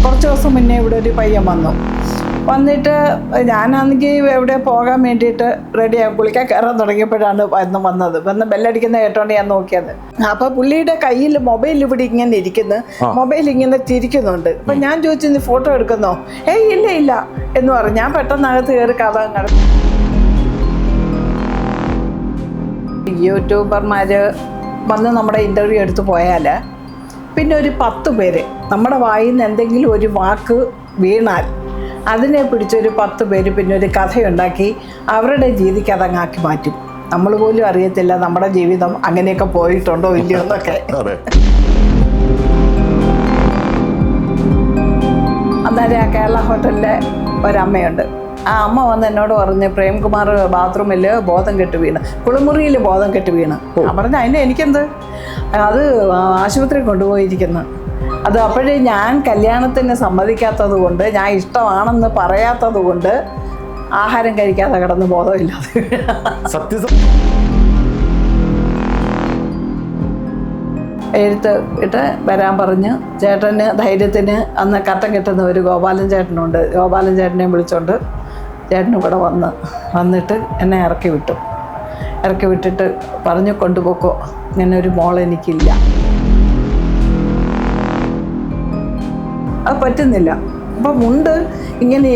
കുറച്ച് ദിവസം മുന്നേ ഇവിടെ ഒരു പയ്യൻ വന്നിട്ട് ഞാനാണെങ്കിൽ എവിടെ പോകാൻ വേണ്ടിയിട്ട് റെഡിയാകും, കുളിക്കാൻ കയറാൻ തുടങ്ങിയപ്പോഴാണ് വന്ന് ബെല്ലടിക്കുന്ന കേട്ടോണ്ട് ഞാൻ നോക്കിയത്. അപ്പോൾ പുള്ളിയുടെ കയ്യിൽ മൊബൈൽ ഇവിടെ ഇങ്ങനെ ഇരിക്കുന്നു, മൊബൈൽ ഇങ്ങനെ തിരിക്കുന്നുണ്ട്. അപ്പം ഞാൻ ചോദിച്ചു, നീ ഫോട്ടോ എടുക്കുന്നോ? ഏയ് ഇല്ല എന്ന് പറഞ്ഞു. ഞാൻ പെട്ടെന്നകത്ത് കയറി കഥ നടന്നു. യൂട്യൂബർമാർ വന്ന് നമ്മുടെ ഇൻ്റർവ്യൂ എടുത്ത് പോയാൽ പിന്നെ ഒരു 10 പേര് നമ്മുടെ വായിൽ നിന്ന് എന്തെങ്കിലും ഒരു വാക്ക് വീണാൽ അതിനെ പിടിച്ചൊരു 10 പേര് പിന്നെ ഒരു കഥയുണ്ടാക്കി അവരുടെ ജീവിക്ക് അതങ്ങാക്കി മാറ്റും. നമ്മൾ പോലും അറിയത്തില്ല നമ്മുടെ ജീവിതം അങ്ങനെയൊക്കെ പോയിട്ടുണ്ടോ ഇല്ലയോ എന്നൊക്കെ. അന്നേരം ആ കേരള ഹോട്ടലിലെ ഒരമ്മയുണ്ട്. ആ അമ്മ വന്ന് എന്നോട് പറഞ്ഞ്, പ്രേംകുമാർ ബാത്റൂമിൽ ബോധം കെട്ട് വീണ്, കുളിമുറിയിൽ ബോധം കെട്ട് വീണ്. ഞാൻ പറഞ്ഞു, അതിന് എനിക്കെന്ത്, അത് ആശുപത്രി കൊണ്ടുപോയിരിക്കുന്നു. അത് അപ്പോഴേ ഞാൻ കല്യാണത്തിന് സമ്മതിക്കാത്തത് കൊണ്ട്, ഞാൻ ഇഷ്ടമാണെന്ന് പറയാത്തത് കൊണ്ട് ആഹാരം കഴിക്കാതെ കിടന്ന് ബോധമില്ലാതെ എഴുത്ത് ഇട്ട് വരാൻ പറഞ്ഞ് ചേട്ടന് ധൈര്യത്തിന് അന്ന് കട്ടൻ കിട്ടുന്ന ഒരു ഗോപാലൻ ചേട്ടനുണ്ട്. ഗോപാലൻ ചേട്ടനെ വിളിച്ചോണ്ട് ചേട്ടനും ഇവിടെ വന്നിട്ട് എന്നെ ഇറക്കി വിട്ടിട്ട് പറഞ്ഞു, കൊണ്ടുപോക്കോ, ഇങ്ങനെ ഒരു മോളെനിക്കില്ല. അത് പറ്റുന്നില്ല. അപ്പം മുണ്ട് ഇങ്ങനെ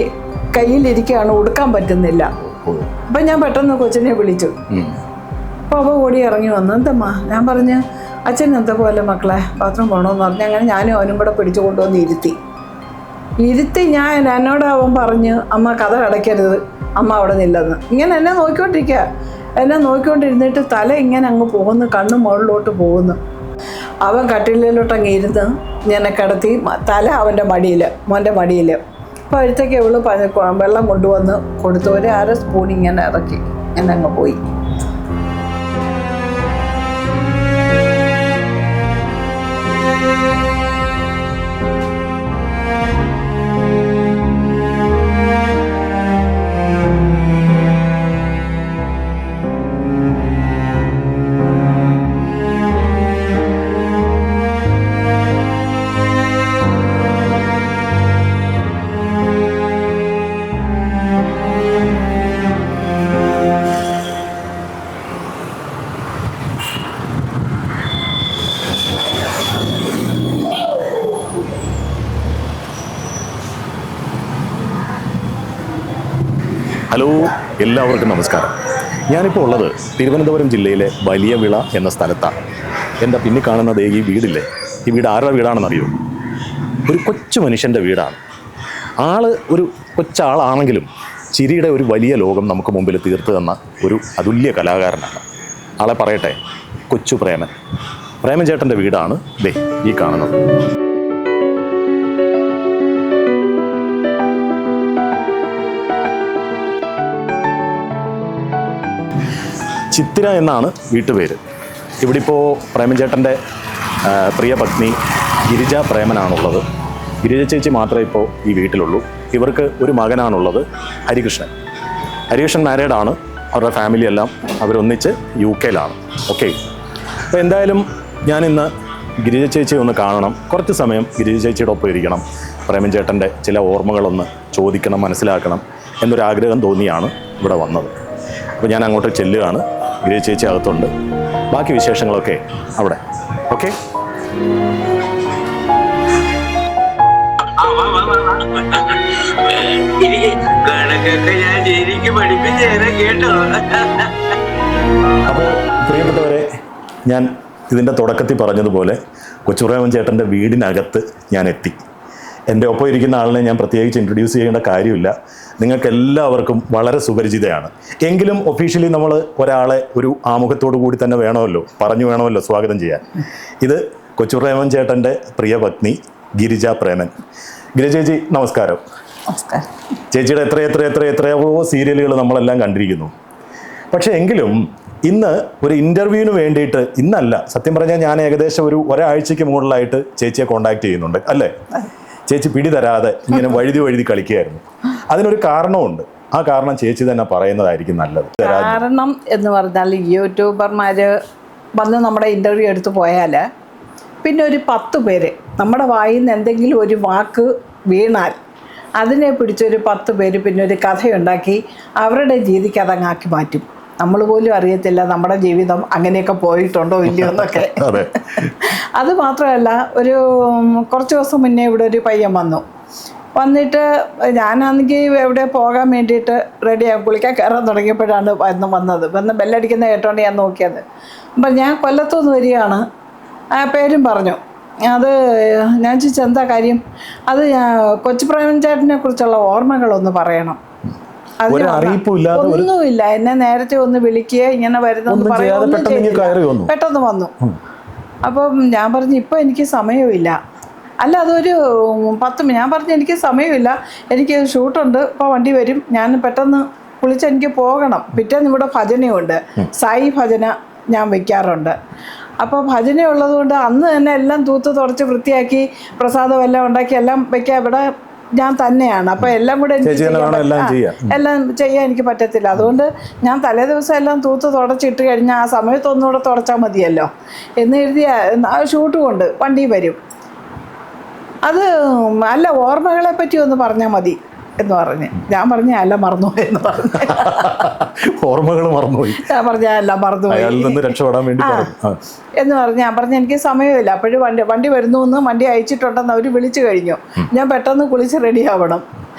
കയ്യിലിരിക്കുകയാണ്, ഉടുക്കാൻ പറ്റുന്നില്ല. അപ്പം ഞാൻ പെട്ടെന്ന് കൊച്ചിനെ വിളിച്ചു. അപ്പോൾ അവ ഓടി ഇറങ്ങി വന്നു. എന്തമ്മാ? ഞാൻ പറഞ്ഞ്, അച്ഛൻ എന്താ പോലെ മക്കളെ ബാത്റൂം പോകണമെന്ന് പറഞ്ഞ് അങ്ങനെ ഞാനും അവനും കൂടെ പിടിച്ചു കൊണ്ടുവന്ന് ഇരുത്തി എന്നോട് അവൻ പറഞ്ഞ്, അമ്മ കഥ അടയ്ക്കരുത്, അമ്മ അവിടെ നില്ലെന്ന്. ഇങ്ങനെ എന്നെ നോക്കിക്കൊണ്ടിരുന്നിട്ട് തല ഇങ്ങനെ അങ്ങ് പോകുന്നു, കണ്ണ് മുകളിലോട്ട് പോകുന്നു. അവൻ കട്ടിലിലോട്ട് അങ്ങ് ഇരുന്ന് ഞാൻ കിടത്തി, തല അവൻ്റെ മോൻ്റെ മടിയിൽ. അപ്പോൾ അടുത്തേക്ക് ഇവള് വെള്ളം കൊണ്ടുവന്ന് കൊടുത്തു. ഒരു 1/2 സ്പൂൺ ഇങ്ങനെ ഇറക്കി എന്നങ്ങ് പോയി. ഹലോ, എല്ലാവർക്കും നമസ്കാരം. ഞാനിപ്പോൾ ഉള്ളത് തിരുവനന്തപുരം ജില്ലയിലെ വലിയ വിള എന്ന സ്ഥലത്താണ്. എൻ്റെ പിന്നിൽ കാണുന്നത് ഈ വീടില്ലേ, ഈ വീട് ആരുടെ വീടാണെന്നറിയോ? ഒരു കൊച്ചു മനുഷ്യൻ്റെ വീടാണ്. ആള് ഒരു കൊച്ചാളാണെങ്കിലും ചിരിയുടെ ഒരു വലിയ ലോകം നമുക്ക് മുമ്പിൽ തീർത്തു തന്ന ഒരു അതുല്യ കലാകാരനാണ്. ആളെ പറയട്ടെ, കൊച്ചു പ്രേമൻ ചേട്ടൻ്റെ വീടാണ് ദേ ഈ കാണുന്നത്. ചിത്തിര എന്നാണ് വീട്ടുപേര്. ഇവിടെ ഇപ്പോൾ പ്രേമൻ ചേട്ടൻ്റെ പ്രിയ പത്നി ഗിരിജ പ്രേമനാണുള്ളത്. ഗിരിജ ചേച്ചി മാത്രമേ ഇപ്പോൾ ഈ വീട്ടിലുള്ളൂ. ഇവർക്ക് ഒരു മകനാണുള്ളത്, ഹരികൃഷ്ണൻ മാരീഡാണ്. അവരുടെ ഫാമിലിയെല്ലാം അവരൊന്നിച്ച് UK ഓക്കെ. അപ്പോൾ എന്തായാലും ഞാനിന്ന് ഗിരിജ ചേച്ചിയെ ഒന്ന് കാണണം, കുറച്ച് സമയം ഗിരിജ ചേച്ചിയുടെ ഒപ്പം ഇരിക്കണം, പ്രേമൻ ചേട്ടൻ്റെ ചില ഓർമ്മകളൊന്ന് ചോദിക്കണം, മനസ്സിലാക്കണം എന്നൊരാഗ്രഹം തോന്നിയാണ് ഇവിടെ വന്നത്. അപ്പോൾ ഞാൻ അങ്ങോട്ട് ചെല്ലുകയാണ്. ഗിരിജ ചേച്ചി അകത്തുണ്ട്, ബാക്കി വിശേഷങ്ങളൊക്കെ അവിടെ. ഓക്കെ, അപ്പോൾ പ്രിയപ്പെട്ടവരെ, ഞാൻ ഇതിൻ്റെ തുടക്കത്തിൽ പറഞ്ഞതുപോലെ കൊച്ചുപ്രേമൻ ചേട്ടൻ്റെ വീടിനകത്ത് ഞാൻ എത്തി. എൻ്റെ ഒപ്പം ഇരിക്കുന്ന ആളിനെ ഞാൻ പ്രത്യേകിച്ച് ഇൻട്രൊഡ്യൂസ് ചെയ്യേണ്ട കാര്യമില്ല, നിങ്ങൾക്ക് എല്ലാവർക്കും വളരെ സുപരിചിതയാണ്. എങ്കിലും ഒഫീഷ്യലി നമ്മൾ ഒരാളെ ഒരു ആമുഖത്തോടു കൂടി തന്നെ വേണമല്ലോ സ്വാഗതം ചെയ്യാൻ. ഇത് കൊച്ചുപ്രേമൻ ചേട്ടൻ്റെ പ്രിയ പത്നി ഗിരിജ പ്രേമൻ. ഗിരിജ ചേച്ചി നമസ്കാരം. ചേച്ചിയുടെ എത്രയോ സീരിയലുകൾ നമ്മളെല്ലാം കണ്ടിരിക്കുന്നു. പക്ഷേ എങ്കിലും ഇന്ന് ഒരു ഇൻ്റർവ്യൂവിന് വേണ്ടിയിട്ട്, ഇന്നല്ല സത്യം പറഞ്ഞാൽ ഞാൻ ഏകദേശം ഒരാഴ്ചയ്ക്ക് മുകളിലായിട്ട് ചേച്ചിയെ കോണ്ടാക്ട് ചെയ്യുന്നുണ്ട് അല്ലേ? ചേച്ചി പിടി തരാതെ ഇങ്ങനെ വഴുതി കളിക്കുകയായിരുന്നു. അതിനൊരു കാരണമുണ്ട്. ആ കാരണം ചേച്ചി തന്നെ പറയുന്നതായിരിക്കും നല്ലത്. കാരണം എന്ന് പറഞ്ഞാൽ യൂട്യൂബർമാർ വന്ന് നമ്മുടെ ഇൻ്റർവ്യൂ എടുത്ത് പോയാൽ പിന്നെ ഒരു 10 പേര് നമ്മുടെ വായിൽ നിന്ന് എന്തെങ്കിലും ഒരു വാക്ക് വീണാൽ അതിനെ പിടിച്ചൊരു 10 പേര് പിന്നെ ഒരു കഥയുണ്ടാക്കി അവരുടെ രീതിക്കതങ്ങാക്കി മാറ്റും. നമ്മൾ പോലും അറിയത്തില്ല നമ്മുടെ ജീവിതം അങ്ങനെയൊക്കെ പോയിട്ടുണ്ടോ ഇല്ലയോ എന്നൊക്കെ. അത് മാത്രമല്ല, കുറച്ച് ദിവസം മുന്നേ ഇവിടെ ഒരു പയ്യൻ വന്നിട്ട് ഞാനാണെങ്കിൽ എവിടെ പോകാൻ വേണ്ടിയിട്ട് റെഡിയാകും, കുളിക്കാൻ കയറാൻ തുടങ്ങിയപ്പോഴാണ് വന്ന് ബെല്ലടിക്കുന്ന കേട്ടോണ്ട് ഞാൻ നോക്കിയത്. അപ്പം ഞാൻ കൊല്ലത്തുനിന്ന് വരികയാണ്, പേരും പറഞ്ഞു. അത് ഞാൻ ചോദിച്ചു എന്താ കാര്യം. അത് കൊച്ചു പ്രേമൻ ചേട്ടനെ കുറിച്ചുള്ള ഓർമ്മകളൊന്ന് പറയണം. ഒന്നുമില്ല, എന്നെ നേരത്തെ ഒന്ന് വിളിക്കുക ഇങ്ങനെ വരുന്നെന്ന് പറയുന്നു, പെട്ടെന്ന് വന്നു. അപ്പം ഞാൻ പറഞ്ഞു ഇപ്പം എനിക്ക് സമയമില്ല. അല്ല അതൊരു 10 ഞാൻ പറഞ്ഞു എനിക്ക് സമയമില്ല, എനിക്ക് ഷൂട്ടുണ്ട്, ഇപ്പോൾ വണ്ടി വരും, ഞാൻ പെട്ടെന്ന് കുളിച്ച് എനിക്ക് പോകണം. പിറ്റേന്ന് ഇവിടെ ഭജനയുണ്ട്, സായി ഭജന ഞാൻ വയ്ക്കാറുണ്ട്. അപ്പോൾ ഭജന ഉള്ളതുകൊണ്ട് അന്ന് തന്നെ എല്ലാം തൂത്ത് തുടച്ച് വൃത്തിയാക്കി പ്രസാദം എല്ലാം ഉണ്ടാക്കി എല്ലാം വയ്ക്കാൻ ഇവിടെ ഞാൻ തന്നെയാണ്. അപ്പോൾ എല്ലാം കൂടെ എല്ലാം ചെയ്യാൻ എനിക്ക് പറ്റത്തില്ല. അതുകൊണ്ട് ഞാൻ തലേ ദിവസം എല്ലാം തൂത്ത് തുടച്ചിട്ട് കഴിഞ്ഞാൽ ആ സമയത്ത് ഒന്നുകൂടെ തുടച്ചാൽ മതിയല്ലോ എന്ന് എഴുതിയ ഷൂട്ട് കൊണ്ട് വണ്ടി വരും. അത് അല്ല ഓർമ്മകളെ പറ്റി ഒന്ന് പറഞ്ഞാൽ മതി എന്ന് പറഞ്ഞ് ഞാൻ പറഞ്ഞ അല്ല മറന്നുപോയി എന്ന് പറഞ്ഞു. ഓർമ്മകൾ മറന്നുപോയി. ഞാൻ പറഞ്ഞ അല്ല മറന്നുപോയി എന്ന് പറഞ്ഞ് ഞാൻ പറഞ്ഞ എനിക്ക് സമയമില്ല. അപ്പോഴും വണ്ടി വരുന്നു എന്ന് വണ്ടി അയച്ചിട്ടുണ്ടെന്ന് അവർ വിളിച്ചു കഴിഞ്ഞു. ഞാൻ പെട്ടെന്ന് കുളിച്ച് റെഡി ആവണം.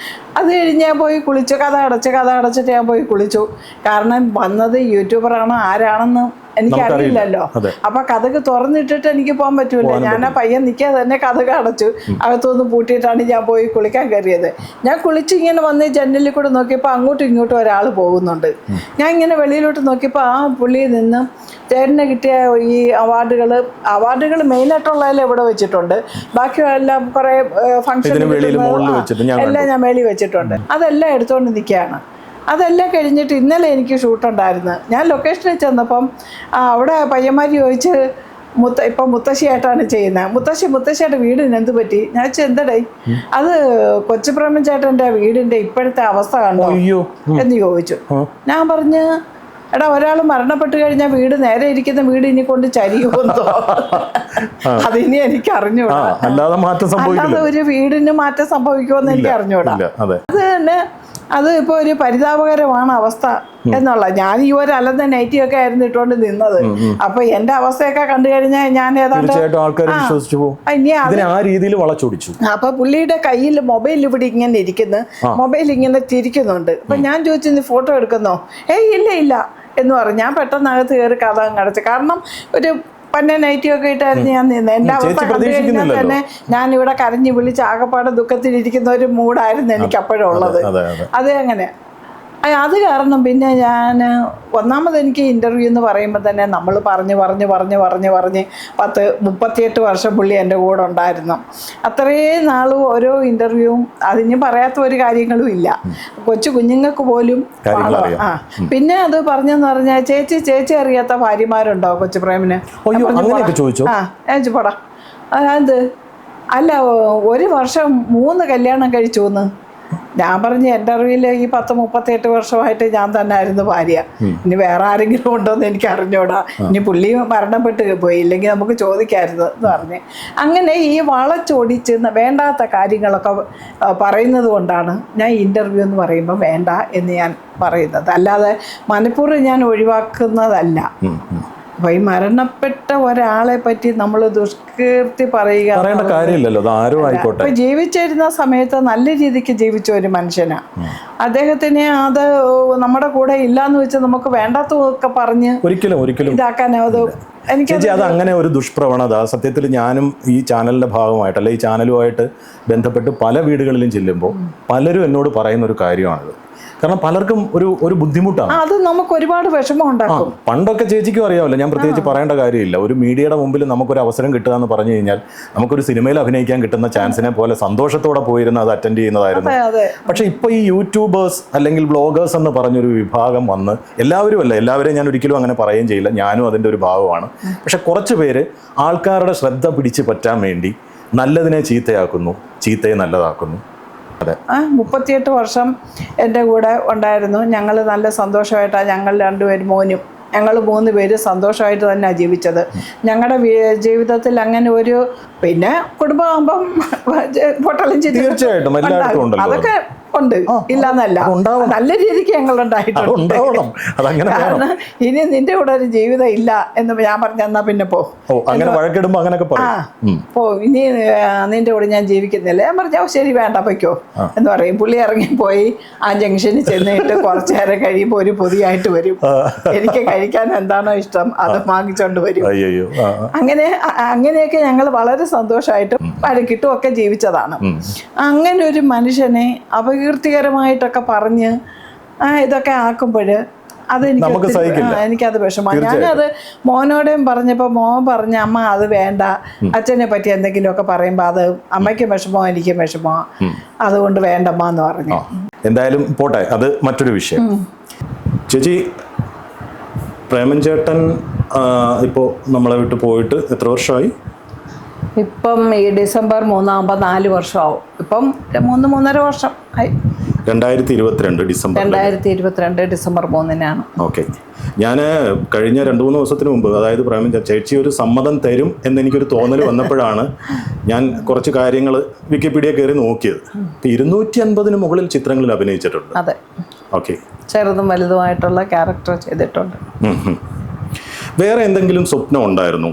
അത് കഴിഞ്ഞ് ഞാൻ പോയി കുളിച്ചു, കഥ അടച്ചിട്ട് ഞാൻ പോയി കുളിച്ചു. കാരണം വന്നത് യൂട്യൂബറാണോ ആരാണെന്ന് എനിക്കറിയില്ലല്ലോ. അപ്പൊ കഥക് തുറന്നിട്ടിട്ട് എനിക്ക് പോകാൻ പറ്റൂല. ഞാൻ ആ പയ്യൻ നിൽക്കാതെ തന്നെ കഥക് അടച്ചു അകത്തുനിന്ന് പൂട്ടിയിട്ടാണ് ഞാൻ പോയി കുളിക്കാൻ കയറിയത്. ഞാൻ കുളിച്ചിങ്ങനെ വന്ന് ജനലിൽ കൂടെ നോക്കിയപ്പോൾ അങ്ങോട്ടും ഇങ്ങോട്ടും ഒരാൾ പോകുന്നുണ്ട്. ഞാൻ ഇങ്ങനെ വെളിയിലോട്ട് നോക്കിയപ്പോൾ ആ പുള്ളിയിൽ നിന്ന് ചേട്ടന് കിട്ടിയ ഈ അവാർഡുകൾ മെയിനായിട്ടുള്ളതെല്ലാം ഇവിടെ വെച്ചിട്ടുണ്ട്. ബാക്കി എല്ലാം കുറേ ഫംഗ്ഷൻ എല്ലാം ഞാൻ മേളിൽ വെച്ചിട്ടുണ്ട്. അതെല്ലാം എടുത്തുകൊണ്ട് നിൽക്കുകയാണ്. അതെല്ലാം കഴിഞ്ഞിട്ട് ഇന്നലെ എനിക്ക് ഷൂട്ടുണ്ടായിരുന്നു. ഞാൻ ലൊക്കേഷനിൽ ചെന്നപ്പം അവിടെ പയ്യന്മാർ ചോദിച്ച് ഇപ്പം മുത്തശ്ശിയായിട്ടാണ് ചെയ്യുന്നത്. മുത്തശ്ശിയുടെ വീടിന് എന്ത് പറ്റി? ഞാൻ വെച്ചാൽ എന്തടേ അത് കൊച്ചു പ്രേമൻ ചേട്ടൻ്റെ വീടിൻ്റെ ഇപ്പോഴത്തെ അവസ്ഥ കണ്ടോ എന്ന് ചോദിച്ചു. ഞാൻ പറഞ്ഞ് എടാ ഒരാൾ മരണപ്പെട്ട് കഴിഞ്ഞാൽ വീട് നേരെ ഇരിക്കുന്ന വീട് ഇനി കൊണ്ട് ചരിയുമെന്നോ അതിനി എനിക്ക് അറിഞ്ഞൂടാ. അല്ലാതെ ഒരു വീടിന് മാറ്റം സംഭവിക്കുമെന്ന് എനിക്ക് അറിഞ്ഞൂടാ. അത് തന്നെ അത് ഇപ്പോൾ ഒരു പരിതാപകരമാണ് അവസ്ഥ എന്നുള്ള. ഞാൻ ഈ ഒരു അലന്ന നൈറ്റിയൊക്കെ ആയിരുന്നു ഇട്ടുകൊണ്ട് നിന്നത്. അപ്പൊ എന്റെ അവസ്ഥയൊക്കെ കണ്ടു കഴിഞ്ഞാൽ ഞാൻ ഏതാണ്ട് അപ്പൊ പുള്ളിയുടെ കയ്യിൽ മൊബൈൽ ഇവിടെ ഇങ്ങനെ ഇരിക്കുന്നു, മൊബൈൽ ഇങ്ങനെ തിരിക്കുന്നുണ്ട്. അപ്പൊ ഞാൻ ചോദിച്ചു നീ ഫോട്ടോ എടുക്കുന്നോ? ഇല്ല എന്ന് പറഞ്ഞു. ഞാൻ പെട്ടെന്ന് അകത്ത് കയറി കഥ അടച്ചു. കാരണം ഒരു പന്നെ നൈറ്റിയൊക്കെ ഇട്ടായിരുന്നു ഞാൻ നിന്നത്. എൻ്റെ അവസ്ഥ കണ്ടു കഴിഞ്ഞാൽ തന്നെ ഞാനിവിടെ കരഞ്ഞു വിളിച്ച് ആകപ്പാടെ ദുഃഖത്തിലിരിക്കുന്ന ഒരു മൂഡായിരുന്നു എനിക്ക് അപ്പോഴുള്ളത്. അത് അങ്ങനെ അത് കാരണം പിന്നെ ഞാൻ ഒന്നാമത് എനിക്ക് ഇൻ്റർവ്യൂ എന്ന് പറയുമ്പോൾ തന്നെ നമ്മൾ പറഞ്ഞ് 38 വർഷം പുള്ളി എൻ്റെ കൂടെ ഉണ്ടായിരുന്നു. അത്രയും നാളും ഓരോ ഇൻ്റർവ്യൂവും അതിന് പറയാത്ത ഒരു കാര്യങ്ങളും ഇല്ല. കൊച്ചു കുഞ്ഞുങ്ങൾക്ക് പോലും പിന്നെ അത് പറഞ്ഞെന്ന് പറഞ്ഞാൽ ചേച്ചി അറിയാത്ത ഭാര്യമാരുണ്ടോ കൊച്ചു പ്രേമിന്? ഞാൻ പോടാ അത് അല്ല 1 വർഷം 3 കല്യാണം കഴിച്ചു എന്ന് ഞാൻ പറഞ്ഞു. എൻ്റെ അറിവിൽ ഈ 38 വർഷമായിട്ട് ഞാൻ തന്നെ ആയിരുന്നു ഭാര്യ. ഇനി വേറെ ആരെങ്കിലും ഉണ്ടോ എന്ന് എനിക്ക് അറിഞ്ഞൂടാ. ഇനി പുള്ളി മരണപ്പെട്ട് പോയി, ഇല്ലെങ്കിൽ നമുക്ക് ചോദിക്കാമായിരുന്നു എന്ന് പറഞ്ഞ് അങ്ങനെ ഈ വളച്ചൊടിച്ച് വേണ്ടാത്ത കാര്യങ്ങളൊക്കെ പറയുന്നത് കൊണ്ടാണ് ഞാൻ ഇൻ്റർവ്യൂ എന്ന് പറയുമ്പോൾ വേണ്ട എന്ന് ഞാൻ പറയുന്നത്. അല്ലാതെ മനഃപൂർവ്വം ഞാൻ ഒഴിവാക്കുന്നതല്ല. അപ്പൊ ഈ മരണപ്പെട്ട ഒരാളെ പറ്റി നമ്മൾ ദുഷ്കീർത്തി പറയേണ്ട കാര്യമില്ലല്ലോ. ഇപ്പൊ ജീവിച്ചിരുന്ന സമയത്ത് നല്ല രീതിക്ക് ജീവിച്ച ഒരു മനുഷ്യനാ. അദ്ദേഹത്തിന് അത് നമ്മുടെ കൂടെ ഇല്ലാന്ന് വെച്ച് നമുക്ക് വേണ്ടാത്തതൊക്കെ പറഞ്ഞ് ഒരിക്കലും ഇതാക്കാനത് അത് അങ്ങനെ ഒരു ദുഷ്പ്രവണത സത്യത്തിൽ ഞാനും ഈ ചാനലിന്റെ ഭാഗമായിട്ട് അല്ലെ ഈ ചാനലുമായിട്ട് ബന്ധപ്പെട്ട് പല വീടുകളിലും ചെല്ലുമ്പോൾ പലരും എന്നോട് പറയുന്ന ഒരു കാര്യമാണിത്. കാരണം പലർക്കും ഒരു ബുദ്ധിമുട്ടാണ്. അത് നമുക്ക് ഒരുപാട് വിഷമം ഉണ്ടാക്കും. പണ്ടൊക്കെ ചേച്ചിക്കും അറിയാമല്ലോ, ഞാൻ പ്രത്യേകിച്ച് പറയേണ്ട കാര്യമില്ല. ഒരു മീഡിയയുടെ മുമ്പിൽ നമുക്കൊരു അവസരം കിട്ടുക എന്ന് പറഞ്ഞു കഴിഞ്ഞാൽ നമുക്കൊരു സിനിമയിൽ അഭിനയിക്കാൻ കിട്ടുന്ന ചാൻസിനെ പോലെ സന്തോഷത്തോടെ പോയിരുന്ന് അത് അറ്റൻഡ് ചെയ്യുന്നതായിരുന്നു. പക്ഷെ ഇപ്പോൾ ഈ യൂട്യൂബേഴ്സ് അല്ലെങ്കിൽ ബ്ലോഗേഴ്സ് എന്ന് പറഞ്ഞൊരു വിഭാഗം വന്ന് എല്ലാവരെയും ഞാൻ ഒരിക്കലും അങ്ങനെ പറയുകയും ചെയ്യില്ല, ഞാനും അതിൻ്റെ ഒരു ഭാഗമാണ്. പക്ഷെ കുറച്ച് പേര് ആൾക്കാരുടെ ശ്രദ്ധ പിടിച്ച് പറ്റാൻ വേണ്ടി നല്ലതിനെ ചീത്തയാക്കുന്നു, ചീത്തയെ നല്ലതാക്കുന്നു. 38 വർഷം എൻ്റെ കൂടെ ഉണ്ടായിരുന്നു. ഞങ്ങൾ നല്ല സന്തോഷമായിട്ടാണ് ഞങ്ങൾ 2 പേരും മോനും ഞങ്ങൾ 3 പേര് സന്തോഷമായിട്ട് തന്നെയാണ് ജീവിച്ചത്. ഞങ്ങളുടെ ജീവിതത്തിൽ അങ്ങനെ ഒരു പിന്നെ കുടുംബമാകുമ്പം പൊട്ടലും ചിരി തീർച്ചയായിട്ടും എല്ലായിടത്തും ഉണ്ടല്ലോ. അതൊക്കെ ഉണ്ട്, ഇല്ലെന്നല്ല, നല്ല രീതിക്ക് ഞങ്ങൾ ഉണ്ടായിട്ടുണ്ട്. കാരണം ഇനി നിന്റെ കൂടെ ഒരു ജീവിതം ഇല്ല എന്ന് ഞാൻ പറഞ്ഞ എന്നാ പിന്നെ അങ്ങനെ വഴക്കിടുമ്പോ അങ്ങനെയൊക്കെ പോ, ഇനി നിന്റെ കൂടെ ഞാൻ ജീവിക്കുന്നില്ല. ഞാൻ പറഞ്ഞ ശരി വേണ്ട പൊയ്ക്കോ എന്ന് പറയും. പുള്ളി ഇറങ്ങിപ്പോയി ആ ജംഗ്ഷനിൽ ചെന്നിട്ട് കുറച്ചു നേരം കഴിയുമ്പോൾ ഒരു പൊതിയായിട്ട് വരും. എനിക്ക് കഴിക്കാൻ എന്താണോ ഇഷ്ടം അത് വാങ്ങിച്ചോണ്ട് വരും. അങ്ങനെയൊക്കെ ഞങ്ങൾ വളരെ സന്തോഷമായിട്ട് വഴക്കിട്ടും ഒക്കെ ജീവിച്ചതാണ്. അങ്ങനെ ഒരു മനുഷ്യനെ അപകീർത്തികരമായിട്ടൊക്കെ പറഞ്ഞ് ഇതൊക്കെ ആക്കുമ്പോൾ എനിക്കത് വിഷമമാണ്. ഞാനത് മോനോടെയും പറഞ്ഞപ്പോൾ മോൻ പറഞ്ഞ അമ്മ അത് വേണ്ട, അച്ഛനെ പറ്റി എന്തെങ്കിലുമൊക്കെ പറയുമ്പോൾ അത് അമ്മയ്ക്കും വിഷമോ എനിക്കും വിഷമോ, അതുകൊണ്ട് വേണ്ടമ്മ എന്ന് പറഞ്ഞു. എന്തായാലും പോട്ടെ, അത് മറ്റൊരു വിഷയം. ചേച്ചി, പ്രേമൻ ചേട്ടൻ ഇപ്പോൾ നമ്മളെ വിട്ട് പോയിട്ട് എത്ര വർഷമായി? ഇപ്പം ഈ ഡിസംബർ 3 4 വർഷമാവും. ഇപ്പം 3-3.5 വർഷം ആയി. 2022 ഡിസംബർ 3-നാണ്. ഓക്കെ. ഞാൻ കഴിഞ്ഞ 2-3 ദിവസത്തിന് മുമ്പ്, അതായത് പ്രേമൻ ചേച്ചി ഒരു സമ്മതം തരും എന്നെനിക്കൊരു തോന്നൽ വന്നപ്പോഴാണ് ഞാൻ കുറച്ച് കാര്യങ്ങൾ വിക്കിപീഡിയ കയറി നോക്കിയത്. 250-ന് മുകളിൽ ചിത്രങ്ങളിൽ അഭിനയിച്ചിട്ടുണ്ട്. അതെ. ഓക്കെ. ചെറുതും വലുതുമായിട്ടുള്ള ക്യാരക്ടർ ചെയ്തിട്ടുണ്ട്. വേറെ എന്തെങ്കിലും സ്വപ്നം ഉണ്ടായിരുന്നു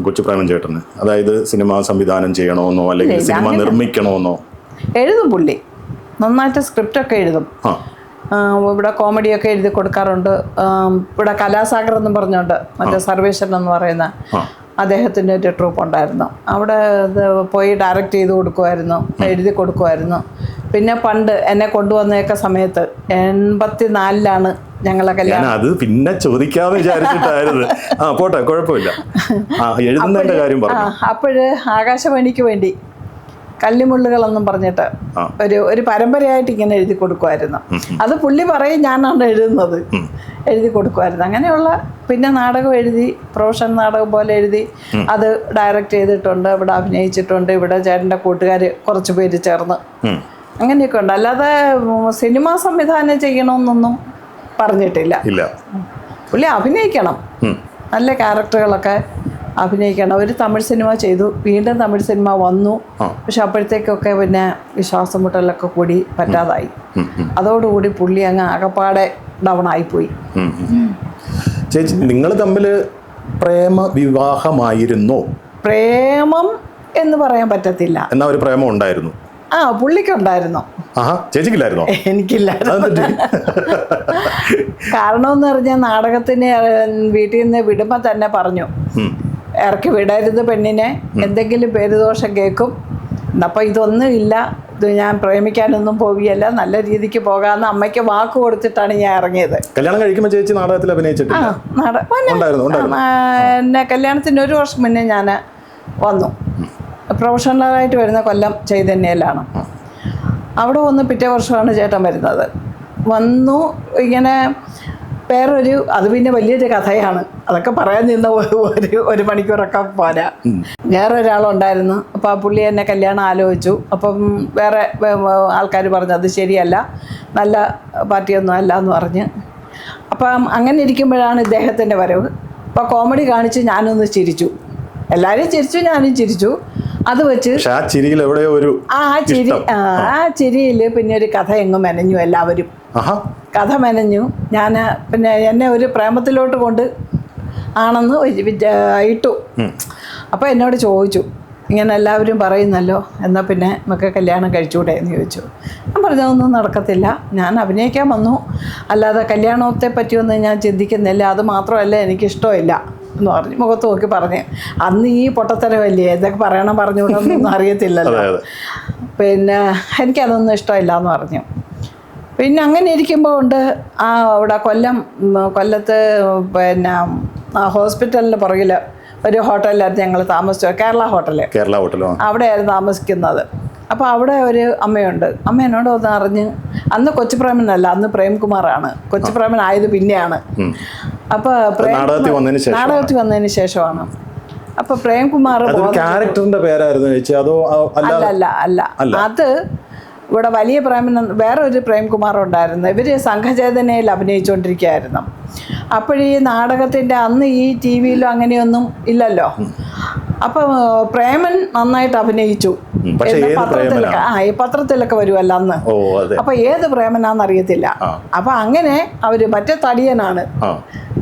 കൊച്ചു പ്രേമൻ ചേട്ടന്? അതായത് സിനിമ സംവിധാനം ചെയ്യണമെന്നോ അല്ലെങ്കിൽ സിനിമ നിർമ്മിക്കണമെന്നോ? എഴുതും പുള്ളി, നന്നായിട്ട് സ്ക്രിപ്റ്റൊക്കെ എഴുതും. ഇവിടെ കോമഡിയൊക്കെ എഴുതി കൊടുക്കാറുണ്ട്. ഇവിടെ കലാസാഗർ എന്നും പറഞ്ഞുകൊണ്ട് മറ്റേ സർവേശ്വരൻ എന്ന് പറയുന്ന അദ്ദേഹത്തിൻ്റെ ഒരു ട്രൂപ്പ് ഉണ്ടായിരുന്നു. അവിടെ പോയി ഡയറക്റ്റ് ചെയ്ത് കൊടുക്കുമായിരുന്നു, എഴുതി കൊടുക്കുമായിരുന്നു. പിന്നെ പണ്ട് എന്നെ കൊണ്ടുവന്നേക്ക സമയത്ത് 84-ലാണ് ഞങ്ങളെ കല്യാണം. അത് പിന്നെ ചോദിക്കാതെ വിചാരിച്ചിട്ടായിരുന്നു. പോട്ടെ, കുഴപ്പമില്ല. എഴുതുന്നതിന്റെ കാര്യം പറഞ്ഞു. അപ്പോഴ് ആകാശവാണിക്ക് വേണ്ടി കല്ലിമുള്ളുകളെന്നും പറഞ്ഞിട്ട് ഒരു പരമ്പരയായിട്ട് ഇങ്ങനെ എഴുതി കൊടുക്കുമായിരുന്നു. അത് പുള്ളി പറയും ഞാനാണ് എഴുതുന്നത്, എഴുതി കൊടുക്കുമായിരുന്നു. അങ്ങനെയുള്ള പിന്നെ നാടകം എഴുതി, പ്രൊഫഷണൽ നാടകം പോലെ എഴുതി അത് ഡയറക്റ്റ് ചെയ്തിട്ടുണ്ട്. ഇവിടെ അഭിനയിച്ചിട്ടുണ്ട്. ഇവിടെ ചേട്ടൻ്റെ കൂട്ടുകാർ കുറച്ച് പേര് ചേർന്ന് അങ്ങനെയൊക്കെ ഉണ്ട്. അല്ലാതെ സിനിമ സംവിധാനം ചെയ്യണമെന്നൊന്നും പറഞ്ഞിട്ടില്ല. പുള്ളി അഭിനയിക്കണം, നല്ല ക്യാരക്ടറുകളൊക്കെ അഭിനയിക്കണം. ഒരു തമിഴ് സിനിമ ചെയ്തു, വീണ്ടും തമിഴ് സിനിമ വന്നു. പക്ഷെ അപ്പോഴത്തേക്കൊക്കെ പിന്നെ ശ്വാസം മുട്ടലൊക്കെ കൂടി പറ്റാതായി. അതോടുകൂടി പുള്ളി അങ്ങ് ആകപ്പാടെ ഡൗൺ ആയിപ്പോയി. ചേച്ചി, നിങ്ങൾ തമ്മിൽ പ്രേമ വിവാഹമായിരുന്നോ? പ്രേമം എന്ന് പറയാൻ പറ്റത്തില്ല. എന്നാ ഒരു പ്രേമം ഉണ്ടായിരുന്നു? പുള്ളിക്കുണ്ടായിരുന്നു. ചേച്ചിക്കില്ലായിരുന്നോ? എനിക്കില്ലായിരുന്നു. കാരണം എന്ന് പറഞ്ഞാൽ നാടകത്തിന് വീട്ടിൽ നിന്ന് വിടുമ്പോൾ തന്നെ പറഞ്ഞു, ഇറക്കി വിടരുത് പെണ്ണിനെ, എന്തെങ്കിലും പേരുദോഷം കേൾക്കും. അപ്പം ഇതൊന്നും ഇല്ല, ഇത് ഞാൻ പ്രേമിക്കാനൊന്നും പോവുകയല്ല, നല്ല രീതിക്ക് പോകാമെന്ന് അമ്മയ്ക്ക് വാക്ക് കൊടുത്തിട്ടാണ് ഞാൻ ഇറങ്ങിയത്. കല്യാണം കഴിക്കുമ്പോൾ ചേച്ചി നാടകത്തിൽ അഭിനയിച്ചിട്ടില്ല? എന്നെ കല്യാണത്തിന് 1 വർഷം മുന്നേ ഞാൻ വന്നു. പ്രൊഫഷണലായിട്ട് വരുന്ന കൊല്ലം ചൈതന്യയിലാണ്. അവിടെ വന്ന് പിറ്റേ വർഷമാണ് ചേട്ടൻ വരുന്നത്. വന്നു ഇങ്ങനെ വേറൊരു, അത് പിന്നെ വലിയൊരു കഥയാണ്, അതൊക്കെ പറയാൻ നിന്ന 1 മണിക്കൂറൊക്കെ പോരാ. വേറെ ഒരാളുണ്ടായിരുന്നു. അപ്പോൾ ആ പുള്ളി എന്നെ കല്യാണം ആലോചിച്ചു. അപ്പം വേറെ ആൾക്കാർ പറഞ്ഞു അത് ശരിയല്ല, നല്ല പാർട്ടിയൊന്നും അല്ല എന്ന് പറഞ്ഞ്. അപ്പം അങ്ങനെ ഇരിക്കുമ്പോഴാണ് ഇദ്ദേഹത്തിൻ്റെ വരവ്. അപ്പോൾ കോമഡി കാണിച്ച് ഞാനൊന്ന് ചിരിച്ചു, എല്ലാവരും ചിരിച്ചു, ഞാനും ചിരിച്ചു. അത് വെച്ച് ആ ചിരിയിൽ പിന്നെ ഒരു കഥ എങ്ങും മെനഞ്ഞു. എല്ലാവരും കഥ മെനഞ്ഞു. ഞാൻ പിന്നെ എന്നെ ഒരു പ്രേമത്തിലോട്ട് കൊണ്ട് ആണെന്ന് ഇട്ടു. അപ്പോൾ എന്നോട് ചോദിച്ചു, ഇങ്ങനെ എല്ലാവരും പറയുന്നല്ലോ, എന്നാൽ പിന്നെ നമുക്ക് കല്യാണം കഴിച്ചുകൂടെ എന്ന് ചോദിച്ചു. ഞാൻ പറഞ്ഞതൊന്നും നടക്കത്തില്ല, ഞാൻ അഭിനയിക്കാൻ വന്നു, അല്ലാതെ കല്യാണത്തെ പറ്റിയൊന്നും ഞാൻ ചിന്തിക്കുന്നില്ല, അത് മാത്രമല്ല എനിക്കിഷ്ടമില്ല എന്ന് പറഞ്ഞു. മുഖത്ത് നോക്കി പറഞ്ഞ്, അന്ന് ഈ പൊട്ടത്തരമല്ലേ, എന്തൊക്കെ പറയണം പറഞ്ഞുകൊണ്ടൊന്നും അറിയത്തില്ലല്ലോ. പിന്നെ എനിക്കതൊന്നും ഇഷ്ടമില്ല എന്ന് പറഞ്ഞു. പിന്നെ അങ്ങനെ ഇരിക്കുമ്പോൾ ഉണ്ട് അവിടെ കൊല്ലത്ത് പിന്നെ ഹോസ്പിറ്റലിന് പുറകിൽ ഒരു ഹോട്ടലിലായിരുന്നു ഞങ്ങൾ താമസിച്ചത്, കേരള ഹോട്ടലോ അവിടെയായിരുന്നു താമസിക്കുന്നത്. അപ്പോൾ അവിടെ ഒരു അമ്മയുണ്ട്. അമ്മ എന്നോട് ഒന്ന് അറിഞ്ഞ്, അന്ന് കൊച്ചുപ്രേമനല്ല, അന്ന് പ്രേംകുമാറാണ്. കൊച്ചുപ്രേമൻ ആയത് പിന്നെയാണ്. അപ്പോൾ നാടകത്തിൽ വന്നതിന് ശേഷമാണ്. അപ്പോൾ പ്രേംകുമാർ ക്യാരക്ടറിന്റെ പേരായിരുന്നു അതോ? അല്ല, അത് ഇവിടെ വലിയ പ്രേമൻ, വേറെ ഒരു പ്രേംകുമാർ ഉണ്ടായിരുന്നു. ഇവർ സംഘചേതനയിൽ അഭിനയിച്ചുകൊണ്ടിരിക്കുകയായിരുന്നു. അപ്പോഴീ നാടകത്തിൻ്റെ അന്ന് ഈ ടി വിയിലും അങ്ങനെയൊന്നും ഇല്ലല്ലോ. അപ്പം പ്രേമൻ നന്നായിട്ട് അഭിനയിച്ചു. പക്ഷേ എന്ന് ഏത് പത്രത്തിലൊക്കെ ഈ പത്രത്തിലൊക്കെ വരുമല്ലോ അന്ന്. ഓ അതെ. അപ്പൊ ഏത് പ്രേമനാന്നറിയത്തില്ല. അപ്പൊ അങ്ങനെ അവര് മറ്റേ തടിയനാണ്,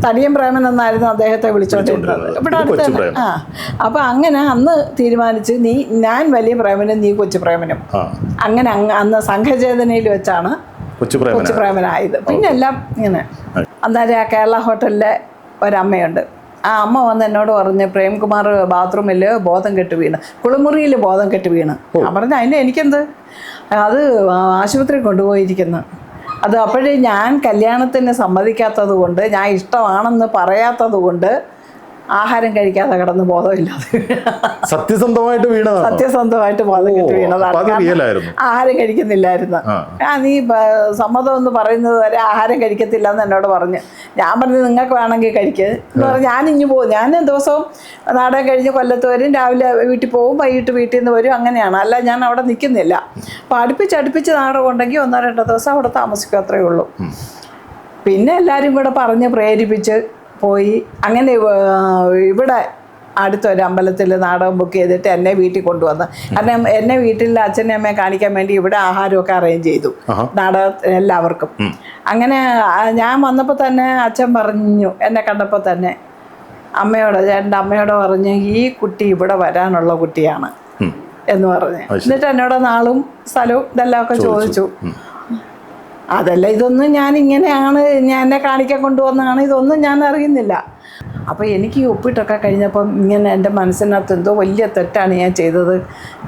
തടിയൻ പ്രേമൻ എന്നായിരുന്നു അദ്ദേഹത്തെ വിളിച്ചോണ്ടിരുന്നത്. ഇവിടെ അടുത്ത് തന്നെ. അപ്പൊ അങ്ങനെ അന്ന് തീരുമാനിച്ച് ഞാൻ വലിയ പ്രേമനും നീ കൊച്ചു പ്രേമനും. അങ്ങനെ അന്ന് സംഘചേതനയിൽ വെച്ചാണ് കൊച്ചു പ്രേമനായത്. പിന്നെ എല്ലാം ഇങ്ങനെ. അന്നേരം ആ കേരള ഹോട്ടലിലെ ഒരമ്മയുണ്ട്. ആ അമ്മ വന്ന് എന്നോട് പറഞ്ഞ് പ്രേംകുമാർ ബാത്റൂമിൽ ബോധം കെട്ട് വീണ്, കുളിമുറിയിൽ ബോധം കെട്ട് വീണ്. ഞാൻ പറഞ്ഞു അതിന് എനിക്കെന്ത്, അത് ആശുപത്രി കൊണ്ടുപോയിരിക്കുന്നു. അത് അപ്പോഴേ ഞാൻ കല്യാണത്തിന് സമ്മതിക്കാത്തത് കൊണ്ട്, ഞാൻ ഇഷ്ടമാണെന്ന് പറയാത്തത് കൊണ്ട് ആഹാരം കഴിക്കാതെ കിടന്ന് ബോധമില്ലാതെ സത്യസന്ധമായിട്ട് വീണതാണ്. സത്യസന്ധമായിട്ട് ബോധം കെട്ട് വീണതാണ്. ആഹാരം കഴിക്കുന്നില്ലായിരുന്നു. നീ സമ്മതം എന്ന് പറയുന്നത് വരെ ആഹാരം കഴിക്കത്തില്ല എന്ന് എന്നോട് പറഞ്ഞ്. ഞാൻ പറഞ്ഞു നിങ്ങൾക്ക് വേണമെങ്കിൽ കഴിക്കുക എന്ന് പറഞ്ഞ് ഞാനിഞ്ഞു പോകും. ഞാൻ ദിവസവും നാടകം കഴിഞ്ഞ് കൊല്ലത്ത് വരും, രാവിലെ വീട്ടിൽ പോകും, വൈകിട്ട് വീട്ടിൽ നിന്ന് വരും. അങ്ങനെയാണ്, അല്ല ഞാൻ അവിടെ നിൽക്കുന്നില്ല. അപ്പോൾ അടുപ്പിച്ച് നാടകം ഉണ്ടെങ്കിൽ 1-2 ദിവസം അവിടെ താമസിക്കും, അത്രയേ ഉള്ളൂ. പിന്നെ എല്ലാവരും കൂടെ പറഞ്ഞ് പ്രേരിപ്പിച്ച് പോയി. അങ്ങനെ ഇവിടെ അടുത്തൊരു അമ്പലത്തിൽ നാടകം ബുക്ക് ചെയ്തിട്ട് എന്നെ വീട്ടിൽ കൊണ്ടുവന്ന്. കാരണം എന്നെ വീട്ടിൽ അച്ഛനെ അമ്മയെ കാണിക്കാൻ വേണ്ടി ഇവിടെ ആഹാരമൊക്കെ അറേഞ്ച് ചെയ്തു നാടകം എല്ലാവർക്കും. അങ്ങനെ ഞാൻ വന്നപ്പോൾ തന്നെ അച്ഛൻ പറഞ്ഞു, എന്നെ കണ്ടപ്പോൾ തന്നെ ചേട്ടൻ്റെ അമ്മയോട് പറഞ്ഞ് ഈ കുട്ടി ഇവിടെ വരാനുള്ള കുട്ടിയാണ് എന്ന് പറഞ്ഞ്. എന്നിട്ട് എന്നോട് നാളും സ്ഥലവും ഇതെല്ലാം ഒക്കെ ചോദിച്ചു. അതല്ല, ഇതൊന്നും ഞാൻ ഇങ്ങനെയാണ്, ഞാൻ എന്നെ കാണിക്കാൻ കൊണ്ടുവന്നതാണ്, ഇതൊന്നും ഞാൻ അറിയുന്നില്ല. അപ്പോൾ എനിക്ക് ഈ ഒപ്പിട്ടൊക്കെ കഴിഞ്ഞപ്പം ഇങ്ങനെ എൻ്റെ മനസ്സിനകത്ത് എന്തോ വലിയ തെറ്റാണ് ഞാൻ ചെയ്തത്.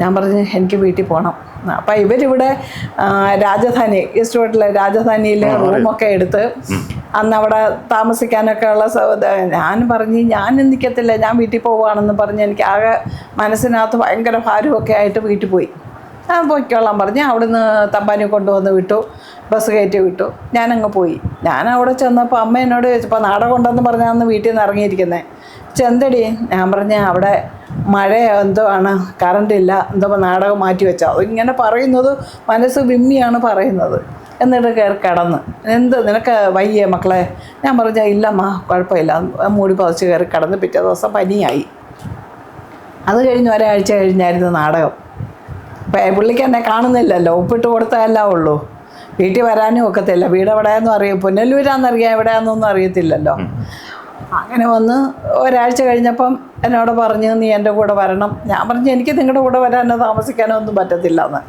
ഞാൻ പറഞ്ഞു എനിക്ക് വീട്ടിൽ പോകണം. അപ്പം ഇവരിവിടെ രാജധാനി ഈസ്റ്റ് റോഡിലെ രാജധാനിയിൽ റൂമൊക്കെ എടുത്ത് അന്ന് അവിടെ താമസിക്കാനൊക്കെ ഉള്ള ഞാൻ പറഞ്ഞ് ഞാൻ നിൽക്കത്തില്ല, ഞാൻ വീട്ടിൽ പോവുകയാണെന്ന് പറഞ്ഞ് എനിക്ക് ആകെ മനസ്സിനകത്ത് ഭയങ്കര ഭാരമൊക്കെ ആയിട്ട് വീട്ടിൽ പോയി. ഞാൻ പോയിക്കോളാൻ പറഞ്ഞ് അവിടുന്ന് തമ്പാനി കൊണ്ടുവന്ന് വിട്ടു, ബസ് കയറ്റി വിട്ടു. ഞാനങ്ങ് പോയി. ഞാൻ അവിടെ ചെന്നപ്പോൾ അമ്മ എന്നോട് ചോദിച്ചപ്പോൾ നാടകം ഉണ്ടെന്ന് പറഞ്ഞാൽ വീട്ടിൽ നിന്ന് ഇറങ്ങിയിരിക്കുന്നത്. ചെന്തടി? ഞാൻ പറഞ്ഞ അവിടെ മഴ എന്തോ ആണ്, കറണ്ട് ഇല്ല, എന്തോ നാടകം മാറ്റി വെച്ചോ. ഇങ്ങനെ പറയുന്നത് മനസ്സ് വിമ്മിയാണ് പറയുന്നത്. എന്നിട്ട് കയറി കിടന്ന്, എന്ത് നിനക്ക് വയ്യേ മക്കളെ? ഞാൻ പറഞ്ഞാൽ ഇല്ലമ്മ കുഴപ്പമില്ല, മൂടി പതച്ച് കയറി കിടന്ന്. പിറ്റേ ദിവസം പനിയായി. അത് കഴിഞ്ഞ് ഒരാഴ്ച കഴിഞ്ഞായിരുന്നു നാടകം. പുള്ളിക്ക് എന്നെ കാണുന്നില്ലല്ലോ, ഒപ്പിട്ട് കൊടുത്തതല്ല ഉള്ളൂ. വീട്ടിൽ വരാനും ഒക്കത്തില്ല, വീട് എവിടെയാണെന്നും അറിയാം, പുനലൂരാന്നറിയാം, എവിടെയാണെന്നൊന്നും അറിയത്തില്ലല്ലോ. അങ്ങനെ വന്ന് ഒരാഴ്ച കഴിഞ്ഞപ്പം എന്നോട് പറഞ്ഞു നീ എൻ്റെ കൂടെ വരണം. ഞാൻ പറഞ്ഞു എനിക്ക് നിങ്ങളുടെ കൂടെ വരാനോ താമസിക്കാനോ ഒന്നും പറ്റത്തില്ല എന്ന്.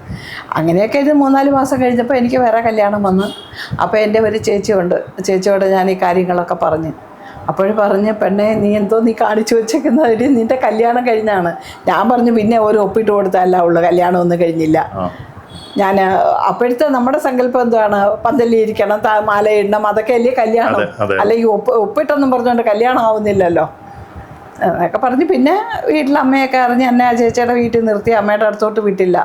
അങ്ങനെയൊക്കെ ഇത് 3-4 മാസം കഴിഞ്ഞപ്പോൾ എനിക്ക് വേറെ കല്യാണം വന്ന്. അപ്പോൾ എൻ്റെ ഒരു ചേച്ചിയുണ്ട്, ചേച്ചിയോട് ഞാൻ ഈ കാര്യങ്ങളൊക്കെ പറഞ്ഞു. അപ്പോഴും പറഞ്ഞ് പെണ്ണെ നീ എന്തോ നീ കാണിച്ചു വെച്ചേക്കുന്നതിൽ നിൻ്റെ കല്യാണം കഴിഞ്ഞാണ്. ഞാൻ പറഞ്ഞു പിന്നെ ഒരു ഒപ്പിട്ട് കൊടുത്തല്ല ഉള്ളു, കല്യാണം ഒന്നും കഴിഞ്ഞില്ല. ഞാൻ അപ്പോഴത്തെ നമ്മുടെ സങ്കല്പം എന്താണ്, പന്തലിരിക്കണം, മാല ഇടണം, അതൊക്കെ അല്ലേ കല്യാണം. അല്ലെങ്കിൽ ഒപ്പിട്ടൊന്നും പറഞ്ഞുകൊണ്ട് കല്യാണം ആവുന്നില്ലല്ലോ എന്നൊക്കെ പറഞ്ഞ് പിന്നെ വീട്ടിൽ അമ്മയൊക്കെ അറിഞ്ഞ് എന്നെ ആ ചേച്ചിയുടെ വീട്ടിൽ നിർത്തി, അമ്മയുടെ അടുത്തോട്ട് വിട്ടില്ല.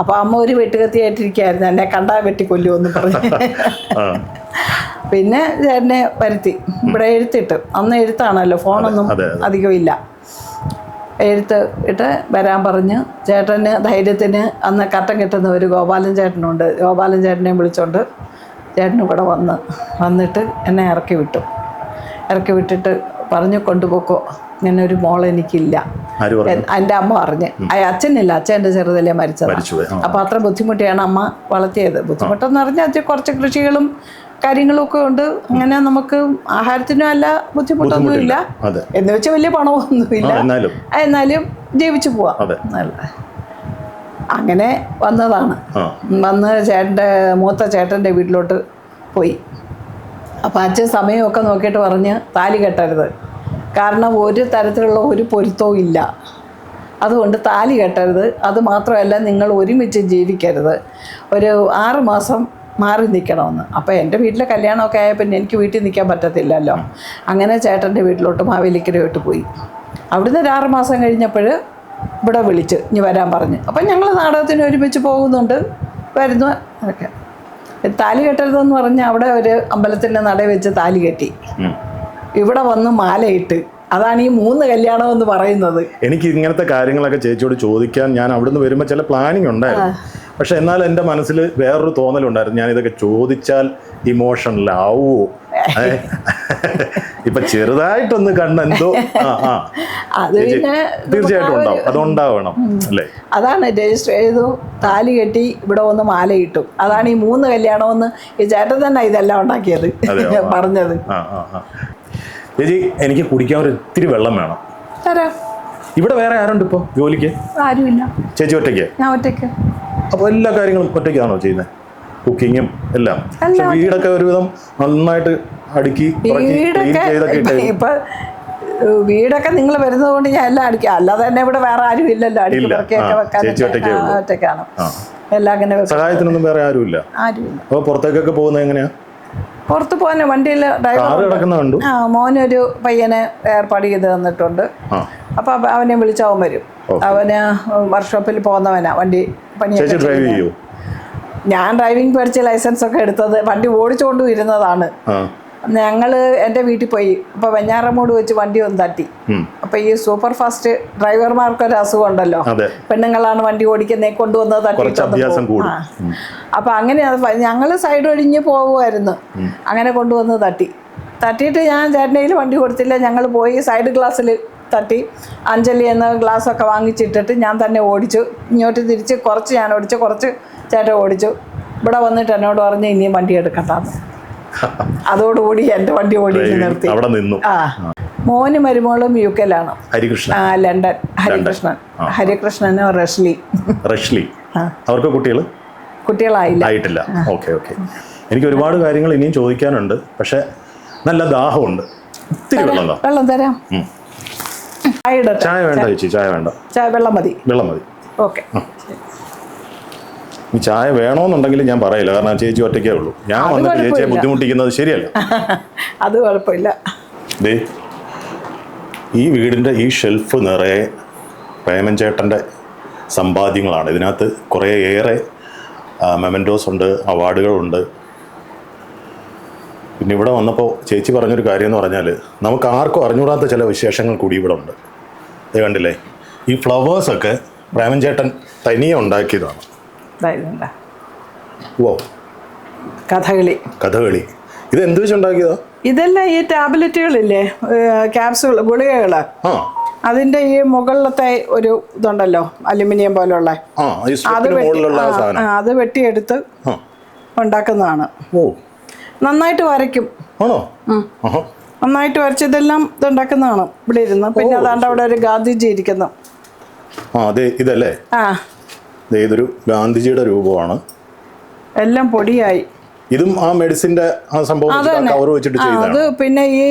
അപ്പോൾ അമ്മ ഒരു വെട്ടുകത്തിയായിട്ടിരിക്കുകയായിരുന്നു, എന്നെ കണ്ടാൽ വെട്ടിക്കൊല്ലുമെന്ന് പറഞ്ഞ്. പിന്നെ ചേട്ടനെ വരുത്തി ഇവിടെ എഴുത്തിട്ട്, അന്ന് എഴുത്താണല്ലോ, ഫോണൊന്നും അധികം ഇല്ല. എഴുത്ത് ഇട്ട് വരാൻ പറഞ്ഞ് ചേട്ടന് ധൈര്യത്തിന് അന്ന് കട്ടൻ കിട്ടുന്ന ഒരു ഗോപാലൻ ചേട്ടനുണ്ട്. ഗോപാലൻ ചേട്ടനെ വിളിച്ചോണ്ട് ചേട്ടനും കൂടെ വന്നിട്ട് എന്നെ ഇറക്കി വിട്ടിട്ട് പറഞ്ഞ് കൊണ്ടുപോക്കോ, ഇങ്ങനെ ഒരു മോൾ എനിക്കില്ല. എൻ്റെ അമ്മ പറഞ്ഞ്, അച്ഛനില്ല, അച്ഛൻ എൻ്റെ ചെറുതല്ലേ മരിച്ചത്. അപ്പോൾ അത്ര ബുദ്ധിമുട്ടിയാണ് അമ്മ വളർത്തിയത്. ബുദ്ധിമുട്ടെന്ന് പറഞ്ഞാൽ കുറച്ച് കൃഷികളും കാര്യങ്ങളും ഒക്കെ ഉണ്ട്. അങ്ങനെ നമുക്ക് ആഹാരത്തിനും അല്ല ബുദ്ധിമുട്ടൊന്നുമില്ല, എന്ന് വെച്ചാൽ വലിയ പണമൊന്നുമില്ല, എന്നാലും ജീവിച്ചു പോവാം. അങ്ങനെ വന്നതാണ്. വന്ന് മൂത്ത ചേട്ടൻ്റെ വീട്ടിലോട്ട് പോയി. അപ്പം അച്ഛൻ സമയമൊക്കെ നോക്കിയിട്ട് പറഞ്ഞ് താലി കെട്ടരുത്, കാരണം ഒരു തരത്തിലുള്ള ഒരു പൊരുത്തവും ഇല്ല, അതുകൊണ്ട് താലി കെട്ടരുത്. അത് മാത്രമല്ല നിങ്ങൾ ഒരുമിച്ച് ജീവിക്കരുത്, ഒരു 6 മാസം മാറി നിൽക്കണമെന്ന്. അപ്പോൾ എൻ്റെ വീട്ടിലെ കല്യാണമൊക്കെ ആയ പിന്നെ എനിക്ക് വീട്ടിൽ നിൽക്കാൻ പറ്റത്തില്ലല്ലോ. അങ്ങനെ ചേട്ടൻ്റെ വീട്ടിലോട്ട് മാവേലിക്കരയോട്ട് പോയി. അവിടുന്ന് ഒരു 6 മാസം കഴിഞ്ഞപ്പോൾ ഇവിടെ വിളിച്ച് ഇനി വരാൻ പറഞ്ഞ്. അപ്പം ഞങ്ങൾ നാടകത്തിന് ഒരുമിച്ച് പോകുന്നുണ്ട്, വരുന്നു. അതൊക്കെ താലി കെട്ടരുതെന്ന് പറഞ്ഞ് അവിടെ ഒരു അമ്പലത്തിൻ്റെ നടയിൽ വെച്ച് താലി കെട്ടി, ഇവിടെ വന്ന് മാലയിട്ട്. അതാണ് ഈ 3 കല്യാണം എന്ന് പറയുന്നത്. എനിക്ക് ഇങ്ങനത്തെ കാര്യങ്ങളൊക്കെ ചേച്ചിയോട് ചോദിക്കാൻ ഞാൻ അവിടുന്ന് വരുമ്പോൾ ചില പ്ലാനിങ് ഉണ്ടായിരുന്നു. പക്ഷെ എന്നാൽ എൻ്റെ മനസ്സിൽ വേറൊരു തോന്നലുണ്ടായിരുന്നു, ഞാനിതൊക്കെ ചോദിച്ചാൽ ഇമോഷണലാവുമോ ഇപ്പൊ ചെറുതായിട്ടൊന്ന് കണ്ണെന്തോ അത് പിന്നെ തീർച്ചയായിട്ടും ഉണ്ടാവും, അതുണ്ടാവണം അല്ലേ? അതാണ് രജിസ്റ്റർ ചെയ്തു, താലി കെട്ടി, ഇവിടെ വന്ന് മാലയിട്ടു. അതാണ് ഈ 3 കല്യാണമെന്ന് ഈ ചേട്ടൻ തന്നെ ഇതെല്ലാം ഉണ്ടാക്കിയത് പറഞ്ഞത്. ചേച്ചി, എനിക്ക് കുടിക്കാൻ ഒരു ഇത്തിരി വെള്ളം വേണം. തരാം. ഇവിടെ വേറെ ആരുണ്ട് ഇപ്പൊ ജോലിക്ക്? ആരുമില്ല. ചേച്ചി ഒറ്റയ്ക്ക്? ഞാൻ ഒറ്റയ്ക്ക്. അപ്പൊ എല്ലാ കാര്യങ്ങളും ഒറ്റയ്ക്കാണോ ചെയ്യുന്നത്? കുക്കിങ്ങും എല്ലാം? പക്ഷെ വീടൊക്കെ ഒരുവിധം നന്നായിട്ട് അടുക്കി ഇപ്പൊ വീടൊക്കെ നിങ്ങൾ വരുന്നത് കൊണ്ട് ഞാൻ എല്ലാം അടിക്കാം. അല്ലാതെ തന്നെ ഇവിടെ വേറെ ആരും ഇല്ലല്ലോ അടുക്കി പറക്കിയൊക്കെ വെക്കാൻ. ഒറ്റയ്ക്കാണ് എല്ലാം. അങ്ങനെ സഹായത്തിനൊന്നും വേറെ ആരുമില്ല? ആരുമില്ല. അപ്പൊ പുറത്തേക്കൊക്കെ പോകുന്നത് എങ്ങനെയാ? പുറത്ത് പോകാൻ വണ്ടിയിൽ മോനൊരു പയ്യനെ ഏർപ്പാട് ചെയ്ത് തന്നിട്ടുണ്ട്. അപ്പൊ അവനെ വിളിച്ചവൻ വരും. അവന് വർക്ക്ഷോപ്പിൽ പോകുന്നവനാ, വണ്ടി പണി. ഞാൻ ഡ്രൈവിംഗ് പഠിച്ച ലൈസൻസ് ഒക്കെ എടുത്തത് വണ്ടി ഓടിച്ചുകൊണ്ടും ഇരുന്നതാണ്. ഞങ്ങള് എൻ്റെ വീട്ടിൽ പോയി. അപ്പൊ വെഞ്ഞാറമൂട് വെച്ച് വണ്ടി ഒന്ന് തട്ടി. അപ്പൊ ഈ സൂപ്പർ ഫാസ്റ്റ് ഡ്രൈവർമാർക്കൊരു അസുഖം ഉണ്ടല്ലോ, പെണ്ണുങ്ങളാണ് വണ്ടി ഓടിക്കുന്നത്, കൊണ്ടുവന്നത് തട്ടി. അപ്പൊ അങ്ങനെ ഞങ്ങള് സൈഡ് ഒഴിഞ്ഞ് പോകുമായിരുന്നു. അങ്ങനെ കൊണ്ടുവന്ന് തട്ടിയിട്ട് ഞാൻ ചേട്ടൻ്റെ കയ്യിൽ വണ്ടി കൊടുത്തില്ല. ഞങ്ങൾ പോയി സൈഡ് ഗ്ലാസ്സിൽ തട്ടി അഞ്ജലി എന്ന ഗ്ലാസ്സൊക്കെ വാങ്ങിച്ചിട്ടിട്ട് ഞാൻ തന്നെ ഓടിച്ചു. ഇങ്ങോട്ട് തിരിച്ച് കുറച്ച് ഞാൻ ഓടിച്ചു, കുറച്ച് ചേട്ടൻ ഓടിച്ചു. ഇവിടെ വന്നിട്ട് എന്നോട് പറഞ്ഞ് ഇനിയും വണ്ടി എടുക്കണ്ടെന്ന്. അതോടുകൂടി എൻ്റെ വണ്ടി ഓടിച്ച് നിർത്തി. മോന് മരുമോളും UK-ലാണ്. ലണ്ടൻ. ഹരികൃഷ്ണനും റഷ്ലി. അവർക്ക് കുട്ടികളായിട്ടില്ല. എനിക്ക് ഒരുപാട് കാര്യങ്ങൾ ഇനിയും ചോദിക്കാനുണ്ട്, പക്ഷെ നല്ല ദാഹമുണ്ട്. വെള്ളം തരാം. ചായ വേണ്ട ചേച്ചി? ചായ വേണ്ട, വെള്ളം മതി. ഓക്കെ. ഈ ചായ വേണോന്നുണ്ടെങ്കിൽ ഞാൻ പറയില്ല, കാരണം ചേച്ചി ഒറ്റയ്ക്കേ ഉള്ളൂ. ഞാൻ വന്നിട്ട് ചേച്ചിയെ ബുദ്ധിമുട്ടിക്കുന്നത് ശരിയല്ല. അത് കുഴപ്പമില്ല. ഈ വീടിൻ്റെ ഈ ഷെൽഫ് നിറയെ പ്രേമൻ ചേട്ടൻ്റെ സമ്പാദ്യങ്ങളാണ്. ഇതിനകത്ത് കുറേയേറെ മെമൻറ്റോസ് ഉണ്ട്, അവാർഡുകളുണ്ട്. പിന്നെ ഇവിടെ വന്നപ്പോൾ ചേച്ചി പറഞ്ഞൊരു കാര്യം എന്ന് പറഞ്ഞാൽ, നമുക്ക് ആർക്കും അറിഞ്ഞുകൂടാത്ത ചില വിശേഷങ്ങൾ കൂടി ഇവിടെ ഉണ്ട്. ഇത് കണ്ടില്ലേ, ഈ ഫ്ലവേഴ്സൊക്കെ പ്രേമൻ ചേട്ടൻ തനിയെ ഉണ്ടാക്കിയതാണ്. കഥകളി ഇത് എന്ത് വെച്ചുണ്ടാക്കിയതാ? ഇതെല്ലാം ഈ ടാബ്ലറ്റുകളില്ലേ, ക്യാപ്സുകൾ, ഗുളികകള്, അതിന്റെ ഈ മുകളിലത്തെ ഒരു ഇതുണ്ടല്ലോ, അലുമിനിയം പോലുള്ള, അത് വെട്ടിയെടുത്ത് ഉണ്ടാക്കുന്നതാണ്. നന്നായിട്ട് വരയ്ക്കും. നന്നായിട്ട് വരച്ചതെല്ലാം ഇതുണ്ടാക്കുന്നതാണ് ഇവിടെ ഇരുന്ന്. പിന്നെ അതാണ്ട് അവിടെ ഒരു ഗാന്ധിജി ഇരിക്കുന്നു. ഇതല്ലേ? ഇതൊരു ഗാന്ധിജിയുടെ രൂപമാണ്. എല്ലാം പൊടിയായി. ഇതും ആ മെഡിസിന്റെ കവർ വെച്ചിട്ട് ചെയ്തതാണ്. അത് പിന്നെ ഈ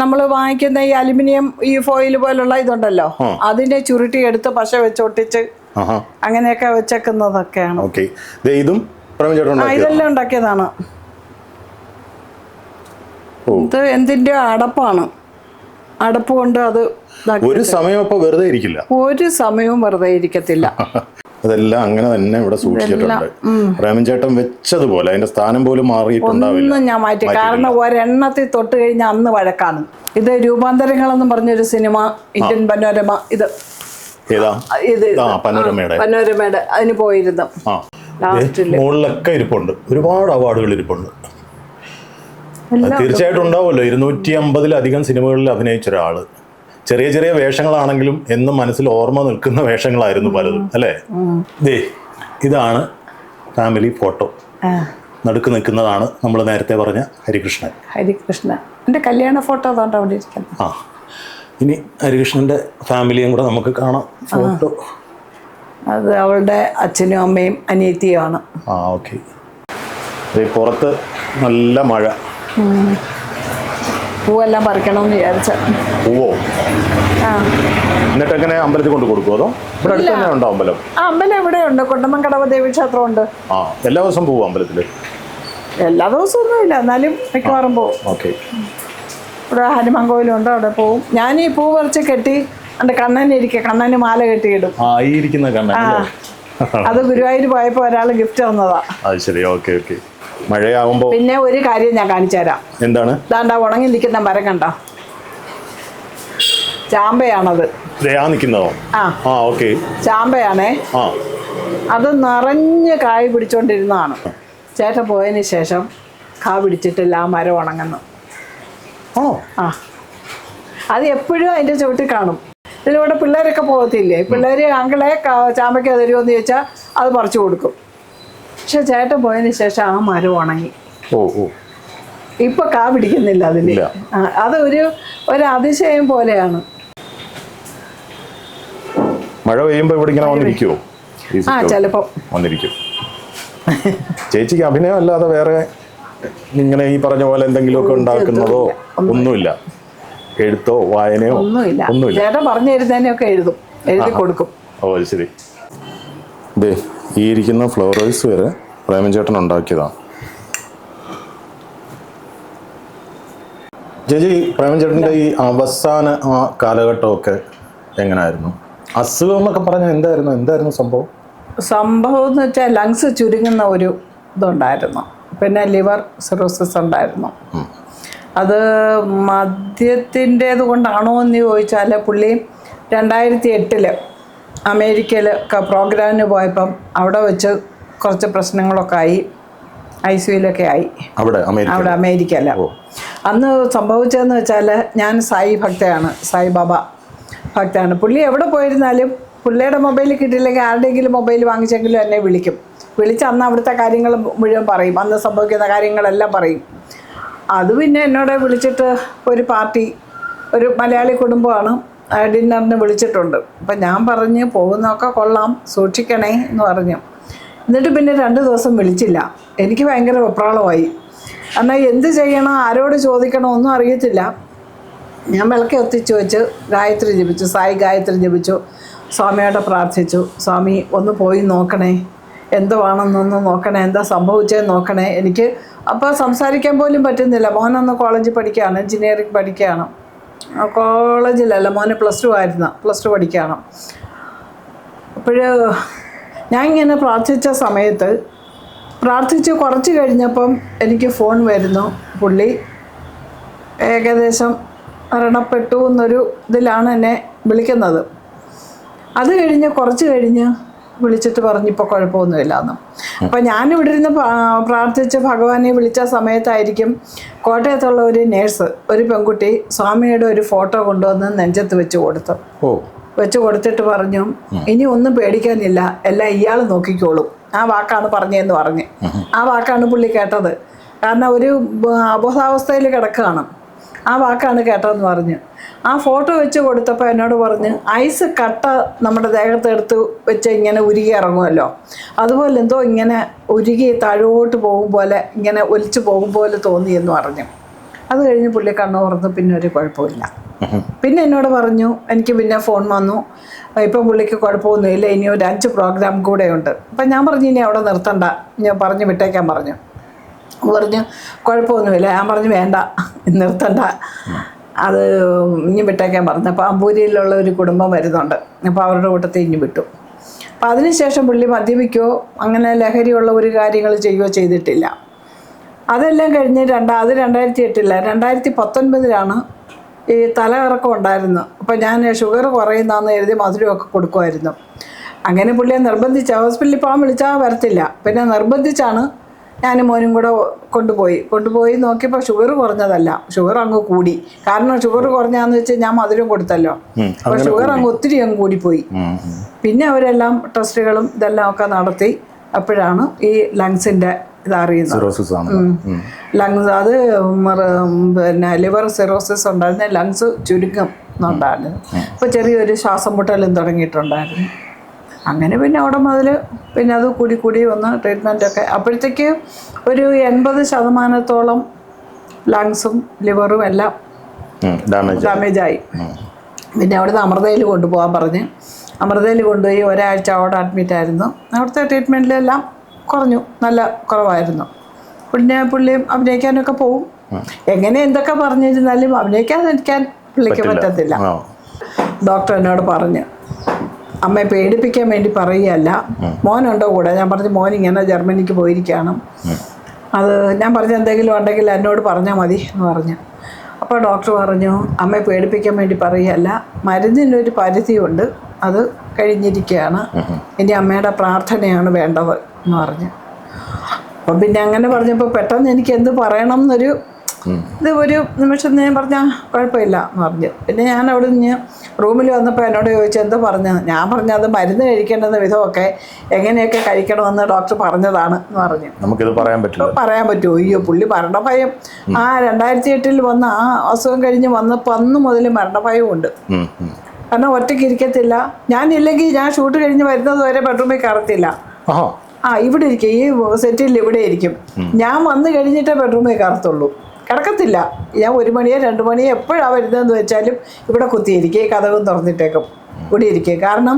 നമ്മൾ വാങ്ങിക്കുന്ന ഈ അലുമിനിയം ഈ ഫോയിൽ പോലുള്ള ഇതുണ്ടല്ലോ, അതിന്റെ ചുരുട്ടി എടുത്ത് പശ വെച്ചൊട്ടിച്ച് അങ്ങനെയൊക്കെ വെച്ചേക്കുന്നതൊക്കെയാണ്. ഇതെല്ലാം ഉണ്ടാക്കിയതാണ്. ഇത് എന്തിന്റെ അടപ്പാണ്. അടപ്പ് കൊണ്ട് അത് ഒരു സമയം വെറുതെ ഇരിക്കില്ല. ഒരു സമയവും വെറുതെ ഇരിക്കത്തില്ല. അതെല്ലാം അങ്ങനെ തന്നെ ഇവിടെ സൂക്ഷിച്ചിട്ടുണ്ട്. പ്രേമൻ ചേട്ടൻ വെച്ചതുപോലെ അതിന്റെ സ്ഥാനം പോലും മാറിയിട്ടുണ്ടാവില്ല. ഒന്നും ഞാൻ മാറ്റി, കാരണം ഒരെണ്ണത്തിൽ തൊട്ട് കഴിഞ്ഞാൽ അന്ന് വഴക്കാണ്. ഇത് രൂപാന്തരങ്ങളെന്നും പറഞ്ഞൊരു സിനിമ, ഇന്ത്യൻ പനോരമ. ഇത് പനോരമയുടെ അതിന് പോയിരുന്നു. മുകളിലൊക്കെ ഇരിപ്പുണ്ട്, ഒരുപാട് അവാർഡുകൾ ഇരിപ്പുണ്ട്. തീർച്ചയായിട്ടും ഉണ്ടാവുമല്ലോ. 250-ലധികം സിനിമകളിൽ അഭിനയിച്ച ഒരാള്. ചെറിയ ചെറിയ വേഷങ്ങളാണെങ്കിലും എന്നും മനസ്സിൽ ഓർമ്മ നിൽക്കുന്ന വേഷങ്ങളായിരുന്നു പലതും, അല്ലേ? ഇതാണ് ഫാമിലി ഫോട്ടോ. നടുക്ക് നിൽക്കുന്നതാണ് നമ്മൾ നേരത്തെ പറഞ്ഞ ഹരികൃഷ്ണൻ. എൻ്റെ കല്യാണ ഫോട്ടോ അവിടെ ഇരിക്കുന്നു. ഇനി ഹരികൃഷ്ണന്റെ ഫാമിലിയും കൂടെ നമുക്ക് കാണാം. ഫോട്ടോ അത് അവളുടെ അച്ഛനും അമ്മയും അനിയത്തിയുമാണ്. ഓക്കെ. പുറത്ത് നല്ല മഴ. പൂവെല്ലാം പറിക്കണമെന്ന് വിചാരിച്ച. പൂവോ? എന്നിട്ട് എങ്ങനെ അമ്പലത്തിൽ കൊണ്ട് കൊടുക്കുമോ, അതോ ഇവിടെ അടുത്ത് തന്നെ ഉണ്ടോ അമ്പലം? അമ്പലം ഇവിടെ ഉണ്ട്, കൊണ്ടമൻകടവ് ദേവീക്ഷേത്രം ഉണ്ട്. എല്ലാ ദിവസവും പോവും അമ്പലത്തിൽ? എല്ലാ ദിവസവും ഒന്നുമില്ല, എന്നാലും മിക്കവാറും പോവും. ഓക്കെ. ഇവിടെ ഹനുമാൻ കോവിലുണ്ട്, അവിടെ പോവും. ഞാൻ ഈ പൂ പറിച്ച് കെട്ടി എൻ്റെ കണ്ണന് മാല കെട്ടിയിടും. അത് ഗുരുവായൂർ പോയപ്പോ ഒരാൾ ഗിഫ്റ്റ് തന്നതാ. ശരി. Okay okay. മഴയാവുമ്പോ പിന്നെ ഒരു കാര്യം ഞാൻ കാണിച്ചു തരാം. എന്താണ്? ദാണ്ടാ ഉണങ്ങി നിൽക്കുന്ന മരം കണ്ട, ചാമ്പയാണത്. ചാമ്പയാണേ. അത് നിറഞ്ഞ് കായ് പിടിച്ചോണ്ടിരുന്നതാണ്. ചേട്ടൻ പോയതിന് ശേഷം കാ പിടിച്ചിട്ടില്ല, ആ മരം ഉണങ്ങുന്നു. ആണോ? ആ, അത് എപ്പോഴും അതിൻ്റെ ചുവട്ടിൽ കാണും. ഇതിലൂടെ പിള്ളേരൊക്കെ പോകത്തില്ലേ, പിള്ളേർ അങ്കിളെ ചാമ്പയ്ക്ക തരുമോയെന്ന് ചോദിച്ചാൽ അത് പറിച്ചു കൊടുക്കും. പക്ഷെ ചേട്ടൻ പോയതിന് ശേഷം ആ മരം ഉണങ്ങി. ഓ ഓ, ഇപ്പൊ കാ പിടിക്കുന്നില്ല അതിൽ. അത് ഒരു അതിശയം പോലെയാണ്. മഴ പെയ്യുമ്പോൾ ഇവിടെ ഇങ്ങനെ വന്നിരിക്കുവോ? ആ, ചിലപ്പോൾ വന്നിരിക്കും. ചേച്ചിക്ക് അഭിനയം അല്ലാതെ വേറെ ഇങ്ങനെ ഈ പറഞ്ഞ പോലെ എന്തെങ്കിലുമൊക്കെ ഉണ്ടാക്കുന്നതോ ഒന്നുമില്ല? എഴുത്തോ വായനയോ ഒന്നുമില്ല. ചേട്ടൻ പറഞ്ഞു തരുന്നതിനൊക്കെ എഴുതി കൊടുക്കും. ഓ ശരി. ദേ ഈ ഇരിക്കുന്ന ഫ്ലവറേഴ്സ് വരെ പ്രേമൻ ചേട്ടൻ ഉണ്ടാക്കിയതാണ്. ചേച്ചി, പ്രേമൻ ചേട്ടൻ്റെ ഈ അവസാന ആ കാലഘട്ടമൊക്കെ എങ്ങനെയായിരുന്നു? അസുഖം എന്നൊക്കെ പറഞ്ഞാൽ എന്തായിരുന്നു സംഭവം? എന്ന് വെച്ചാൽ ലങ്സ് ചുരുങ്ങുന്ന ഒരു ഇതുണ്ടായിരുന്നു. പിന്നെ ലിവർ സിറോസിസ് ഉണ്ടായിരുന്നു. അത് മദ്യത്തിൻ്റേത് കൊണ്ടാണോ എന്ന് ചോദിച്ചാൽ പുള്ളി 2008 അമേരിക്കയിൽ പ്രോഗ്രാമിന് പോയപ്പം അവിടെ വെച്ച് കുറച്ച് പ്രശ്നങ്ങളൊക്കെ ആയി. ICUയിലൊക്കെ ആയി അവിടെ അമേരിക്കയില. അന്ന് സംഭവിച്ചതെന്ന് വെച്ചാൽ ഞാൻ സായി ഭക്തയാണ്, സായിബാബ ഭക്തയാണ്. പുള്ളി എവിടെ പോയിരുന്നാലും പുള്ളിയുടെ മൊബൈൽ കിട്ടിയില്ലെങ്കിൽ ആരുടെയെങ്കിലും മൊബൈൽ വാങ്ങിച്ചെങ്കിലും എന്നെ വിളിച്ച് അന്ന് അവിടുത്തെ കാര്യങ്ങൾ മുഴുവൻ പറയും, അന്ന് സംഭവിക്കുന്ന കാര്യങ്ങളെല്ലാം പറയും. അത് പിന്നെ എന്നോട് വിളിച്ചിട്ട് ഒരു പാർട്ടി, ഒരു മലയാളി കുടുംബമാണ്, ഡിന്നറിന് വിളിച്ചിട്ടുണ്ട്. അപ്പം ഞാൻ പറഞ്ഞ് പോകുന്നതൊക്കെ കൊള്ളാം, സൂക്ഷിക്കണേ എന്ന് പറഞ്ഞു. എന്നിട്ട് പിന്നെ 2 ദിവസം വിളിച്ചില്ല. എനിക്ക് ഭയങ്കര വെപ്രാളമായി. എന്നാൽ എന്ത് ചെയ്യണം, ആരോട് ചോദിക്കണം ഒന്നും അറിയത്തില്ല. ഞാൻ വിളക്ക് എത്തിച്ചു വെച്ച് ഗായത്രി ജപിച്ചു, സായി ഗായത്രി ജപിച്ചു, സ്വാമിയോടെ പ്രാർത്ഥിച്ചു, സ്വാമി ഒന്ന് പോയി നോക്കണേ, എന്തുവാണെന്നൊന്ന് നോക്കണേ, എന്താ സംഭവിച്ചതെന്ന് നോക്കണേ. എനിക്ക് അപ്പോൾ സംസാരിക്കാൻ പോലും പറ്റുന്നില്ല. മോനൊന്ന് കോളേജിൽ പഠിക്കുകയാണ്, എൻജിനീയറിംഗ് പഠിക്കുകയാണ്. കോളേജിലല്ല, മോന് +2 ആയിരുന്നു, +2 പഠിക്കുകയാണ്. അപ്പോൾ ഞാൻ ഇങ്ങനെ പ്രാർത്ഥിച്ച സമയത്ത് പ്രാർത്ഥിച്ച് കുറച്ച് കഴിഞ്ഞപ്പം എനിക്ക് ഫോൺ വരുന്നു, പുള്ളി ഏകദേശം മരണപ്പെട്ടു എന്നൊരു ഇതിലാണ് എന്നെ വിളിക്കുന്നത്. അത് കഴിഞ്ഞ് കുറച്ച് കഴിഞ്ഞ് വിളിച്ചിട്ട് പറഞ്ഞു ഇപ്പോൾ കുഴപ്പമൊന്നുമില്ല എന്ന്. അപ്പം ഞാനിവിടെ ഇരുന്ന് പ്രാർത്ഥിച്ച് ഭഗവാനെ വിളിച്ച സമയത്തായിരിക്കും കോട്ടയത്തുള്ള ഒരു നേഴ്സ്, ഒരു പെൺകുട്ടി സ്വാമിയുടെ ഒരു ഫോട്ടോ കൊണ്ടുവന്ന് നെഞ്ചത്ത് വെച്ച് കൊടുത്തിട്ട് പറഞ്ഞു, ഇനി ഒന്നും പേടിക്കാനില്ല, എല്ലാം ഇയാൾ നോക്കിക്കോളും. ആ വാക്കാണ് പറഞ്ഞതെന്ന് പറഞ്ഞ്. ആ വാക്കാണ് പുള്ളി കേട്ടത്. കാരണം ഒരു അബോധാവസ്ഥയിൽ കിടക്കുകയാണ്. ആ വാക്കാണ് കേട്ടതെന്ന് പറഞ്ഞ് ആ ഫോട്ടോ വെച്ച് കൊടുത്തപ്പോൾ എന്നോട് പറഞ്ഞ്, ഐസ് കട്ട നമ്മുടെ ദേഹത്തെടുത്ത് വെച്ച് ഇങ്ങനെ ഉരുകി ഇറങ്ങുമല്ലോ, അതുപോലെ എന്തോ ഇങ്ങനെ ഉരുകി താഴോട്ട് പോകും പോലെ, ഇങ്ങനെ ഒലിച്ചു പോകും പോലെ തോന്നിയെന്ന് പറഞ്ഞു. അത് കഴിഞ്ഞ് പുള്ളി കണ്ണു തുറന്ന് പിന്നെ ഒരു കുഴപ്പമില്ല. പിന്നെ എന്നോട് പറഞ്ഞു, എനിക്ക് പിന്നെ ഫോൺ വന്നു, ഇപ്പം പുള്ളിക്ക് കുഴപ്പമൊന്നുമില്ല, ഇനി ഒരു 5 പ്രോഗ്രാം കൂടെ ഉണ്ട്. അപ്പം ഞാൻ പറഞ്ഞു, ഇനി അവിടെ നിർത്തണ്ട, ഞാൻ പറഞ്ഞു വിട്ടേക്കാൻ പറഞ്ഞു. പറഞ്ഞു കുഴപ്പമൊന്നുമില്ല. ഞാൻ പറഞ്ഞു വേണ്ട, നിർത്തണ്ട, അത് ഇനി വിട്ടേക്കാൻ പറഞ്ഞു. അപ്പോൾ അമ്പൂരിയിലുള്ള ഒരു കുടുംബം വരുന്നുണ്ട്, അപ്പോൾ അവരുടെ കൂട്ടത്തിൽ ഇനി വിട്ടു. അപ്പോൾ അതിനുശേഷം പുള്ളി മദ്യപിക്കുകയോ അങ്ങനെ ലഹരിയുള്ള ഒരു കാര്യങ്ങൾ ചെയ്യുകയോ ചെയ്തിട്ടില്ല. അതെല്ലാം കഴിഞ്ഞ് 2008 2019 ഈ തലകറക്കം ഉണ്ടായിരുന്നു. അപ്പോൾ ഞാൻ ഷുഗർ കുറയുന്നതെന്ന് എഴുതി മധുരമൊക്കെ കൊടുക്കുമായിരുന്നു. അങ്ങനെ പുള്ളിയെ നിർബന്ധിച്ച് ഹോസ്പിറ്റലിൽ പോകാൻ വിളിച്ചാൽ വരത്തില്ല. പിന്നെ നിർബന്ധിച്ചാണ് ഞാനും മോനും കൂടെ കൊണ്ടുപോയി നോക്കിയപ്പോൾ ഷുഗർ കുറഞ്ഞതല്ല, ഷുഗർ അങ്ങ് കൂടി. കാരണം ഷുഗർ കുറഞ്ഞാന്ന് വെച്ചാൽ ഞാൻ മധുരം കൊടുത്തല്ലോ, അപ്പോൾ ഷുഗർ അങ്ങ് ഒത്തിരി കൂടിപ്പോയി. പിന്നെ അവരെല്ലാം ടെസ്റ്റുകളും ഇതെല്ലാം ഒക്കെ നടത്തി. അപ്പോഴാണ് ഈ ലങ്സിൻ്റെ ഇതറിയുന്നത്. ലങ്സ് അത് പിന്നെ ലിവർ സിറോസിസ് ഉണ്ടായിരുന്നു, ലങ്സ് ചുരുങ്ങുന്നുണ്ടായിരുന്നു. അപ്പോൾ ചെറിയൊരു ശ്വാസം മുട്ടലും തുടങ്ങിയിട്ടുണ്ടായിരുന്നു. അങ്ങനെ പിന്നെ അവിടെ മുതൽ പിന്നെ അത് കൂടി വന്ന് ട്രീറ്റ്മെൻറ്റൊക്കെ. അപ്പോഴത്തേക്ക് ഒരു 80% ലങ്സും ലിവറും എല്ലാം ഡാമേജായി. പിന്നെ അവിടുന്ന് അമൃതയിൽ കൊണ്ടുപോകാൻ പറഞ്ഞ് അമൃതയിൽ കൊണ്ടുപോയി ഒരാഴ്ച അവിടെ അഡ്മിറ്റായിരുന്നു. അവിടുത്തെ ട്രീറ്റ്മെൻറ്റിലെല്ലാം കുറഞ്ഞു, നല്ല കുറവായിരുന്നു. പിന്നെ പുള്ളി അഭിനയിക്കാനൊക്കെ പോവും. എങ്ങനെ എന്തൊക്കെ പറഞ്ഞിരുന്നാലും അഭിനയിക്കാൻ പുള്ളിക്ക് പറ്റത്തില്ല. ഡോക്ടർ എന്നോട് പറഞ്ഞു, അമ്മയെ പേടിപ്പിക്കാൻ വേണ്ടി പറയുകയല്ല, മോനുണ്ടോ കൂടെ? ഞാൻ പറഞ്ഞു മോനിങ്ങനെ ജർമ്മനിക്ക് പോയിരിക്കുകയാണ്, അത് ഞാൻ പറഞ്ഞ എന്തെങ്കിലും ഉണ്ടെങ്കിൽ എന്നോട് പറഞ്ഞാൽ മതി എന്ന് പറഞ്ഞു. അപ്പോൾ ഡോക്ടർ പറഞ്ഞു, അമ്മയെ പേടിപ്പിക്കാൻ വേണ്ടി പറയുകയല്ല, മരുന്നിനൊരു പരിധിയുണ്ട്, അത് കഴിഞ്ഞിരിക്കുകയാണ്, ഇനി അമ്മയുടെ പ്രാർത്ഥനയാണ് വേണ്ടത് എന്ന് പറഞ്ഞു. അപ്പം പിന്നെ അങ്ങനെ പറഞ്ഞപ്പോൾ പെട്ടെന്ന് എനിക്ക് എന്ത് പറയണം എന്നൊരു ഇത് ഒരു നിമിഷം ഞാൻ പറഞ്ഞാൽ കുഴപ്പമില്ല എന്ന് പറഞ്ഞു. പിന്നെ ഞാൻ അവിടെ നിന്ന് റൂമിൽ വന്നപ്പോൾ എന്നോട് ചോദിച്ചു എന്താ പറഞ്ഞത്. ഞാൻ പറഞ്ഞു അത് മരുന്ന് കഴിക്കേണ്ടുന്ന വിധമൊക്കെ എങ്ങനെയൊക്കെ കഴിക്കണമെന്ന് ഡോക്ടർ പറഞ്ഞതാണ് എന്ന് പറഞ്ഞു. നമുക്കിത് പറയാൻ പറ്റുമോ? അയ്യോ പുള്ളി മരണഭയം 2008 വന്ന ആ അസുഖം കഴിഞ്ഞ് വന്നപ്പോൾ അന്ന് മുതൽ മരണഭയവും ഉണ്ട്. കാരണം ഒറ്റയ്ക്ക് ഇരിക്കത്തില്ല. ഞാനില്ലെങ്കിൽ ഞാൻ ഷൂട്ട് കഴിഞ്ഞ് വരുന്നത് വരെ ബെഡ്റൂമിൽ കയറത്തില്ല. ഇവിടെ ഇരിക്കും, ഈ സെറ്റിൽ ഇവിടെ ഇരിക്കും. ഞാൻ വന്നു കഴിഞ്ഞിട്ടേ ബെഡ്റൂമിൽ കയറത്തുള്ളൂ. കിടക്കത്തില്ല. ഞാൻ 1 മണിയോ 2 മണിയോ എപ്പോഴാണ് വരുന്നതെന്ന് വെച്ചാലും ഇവിടെ കുത്തിയിരിക്കും, ഈ കഥകും തുറന്നിട്ടേക്കും ഇവിടെ ഇരിക്കുക. കാരണം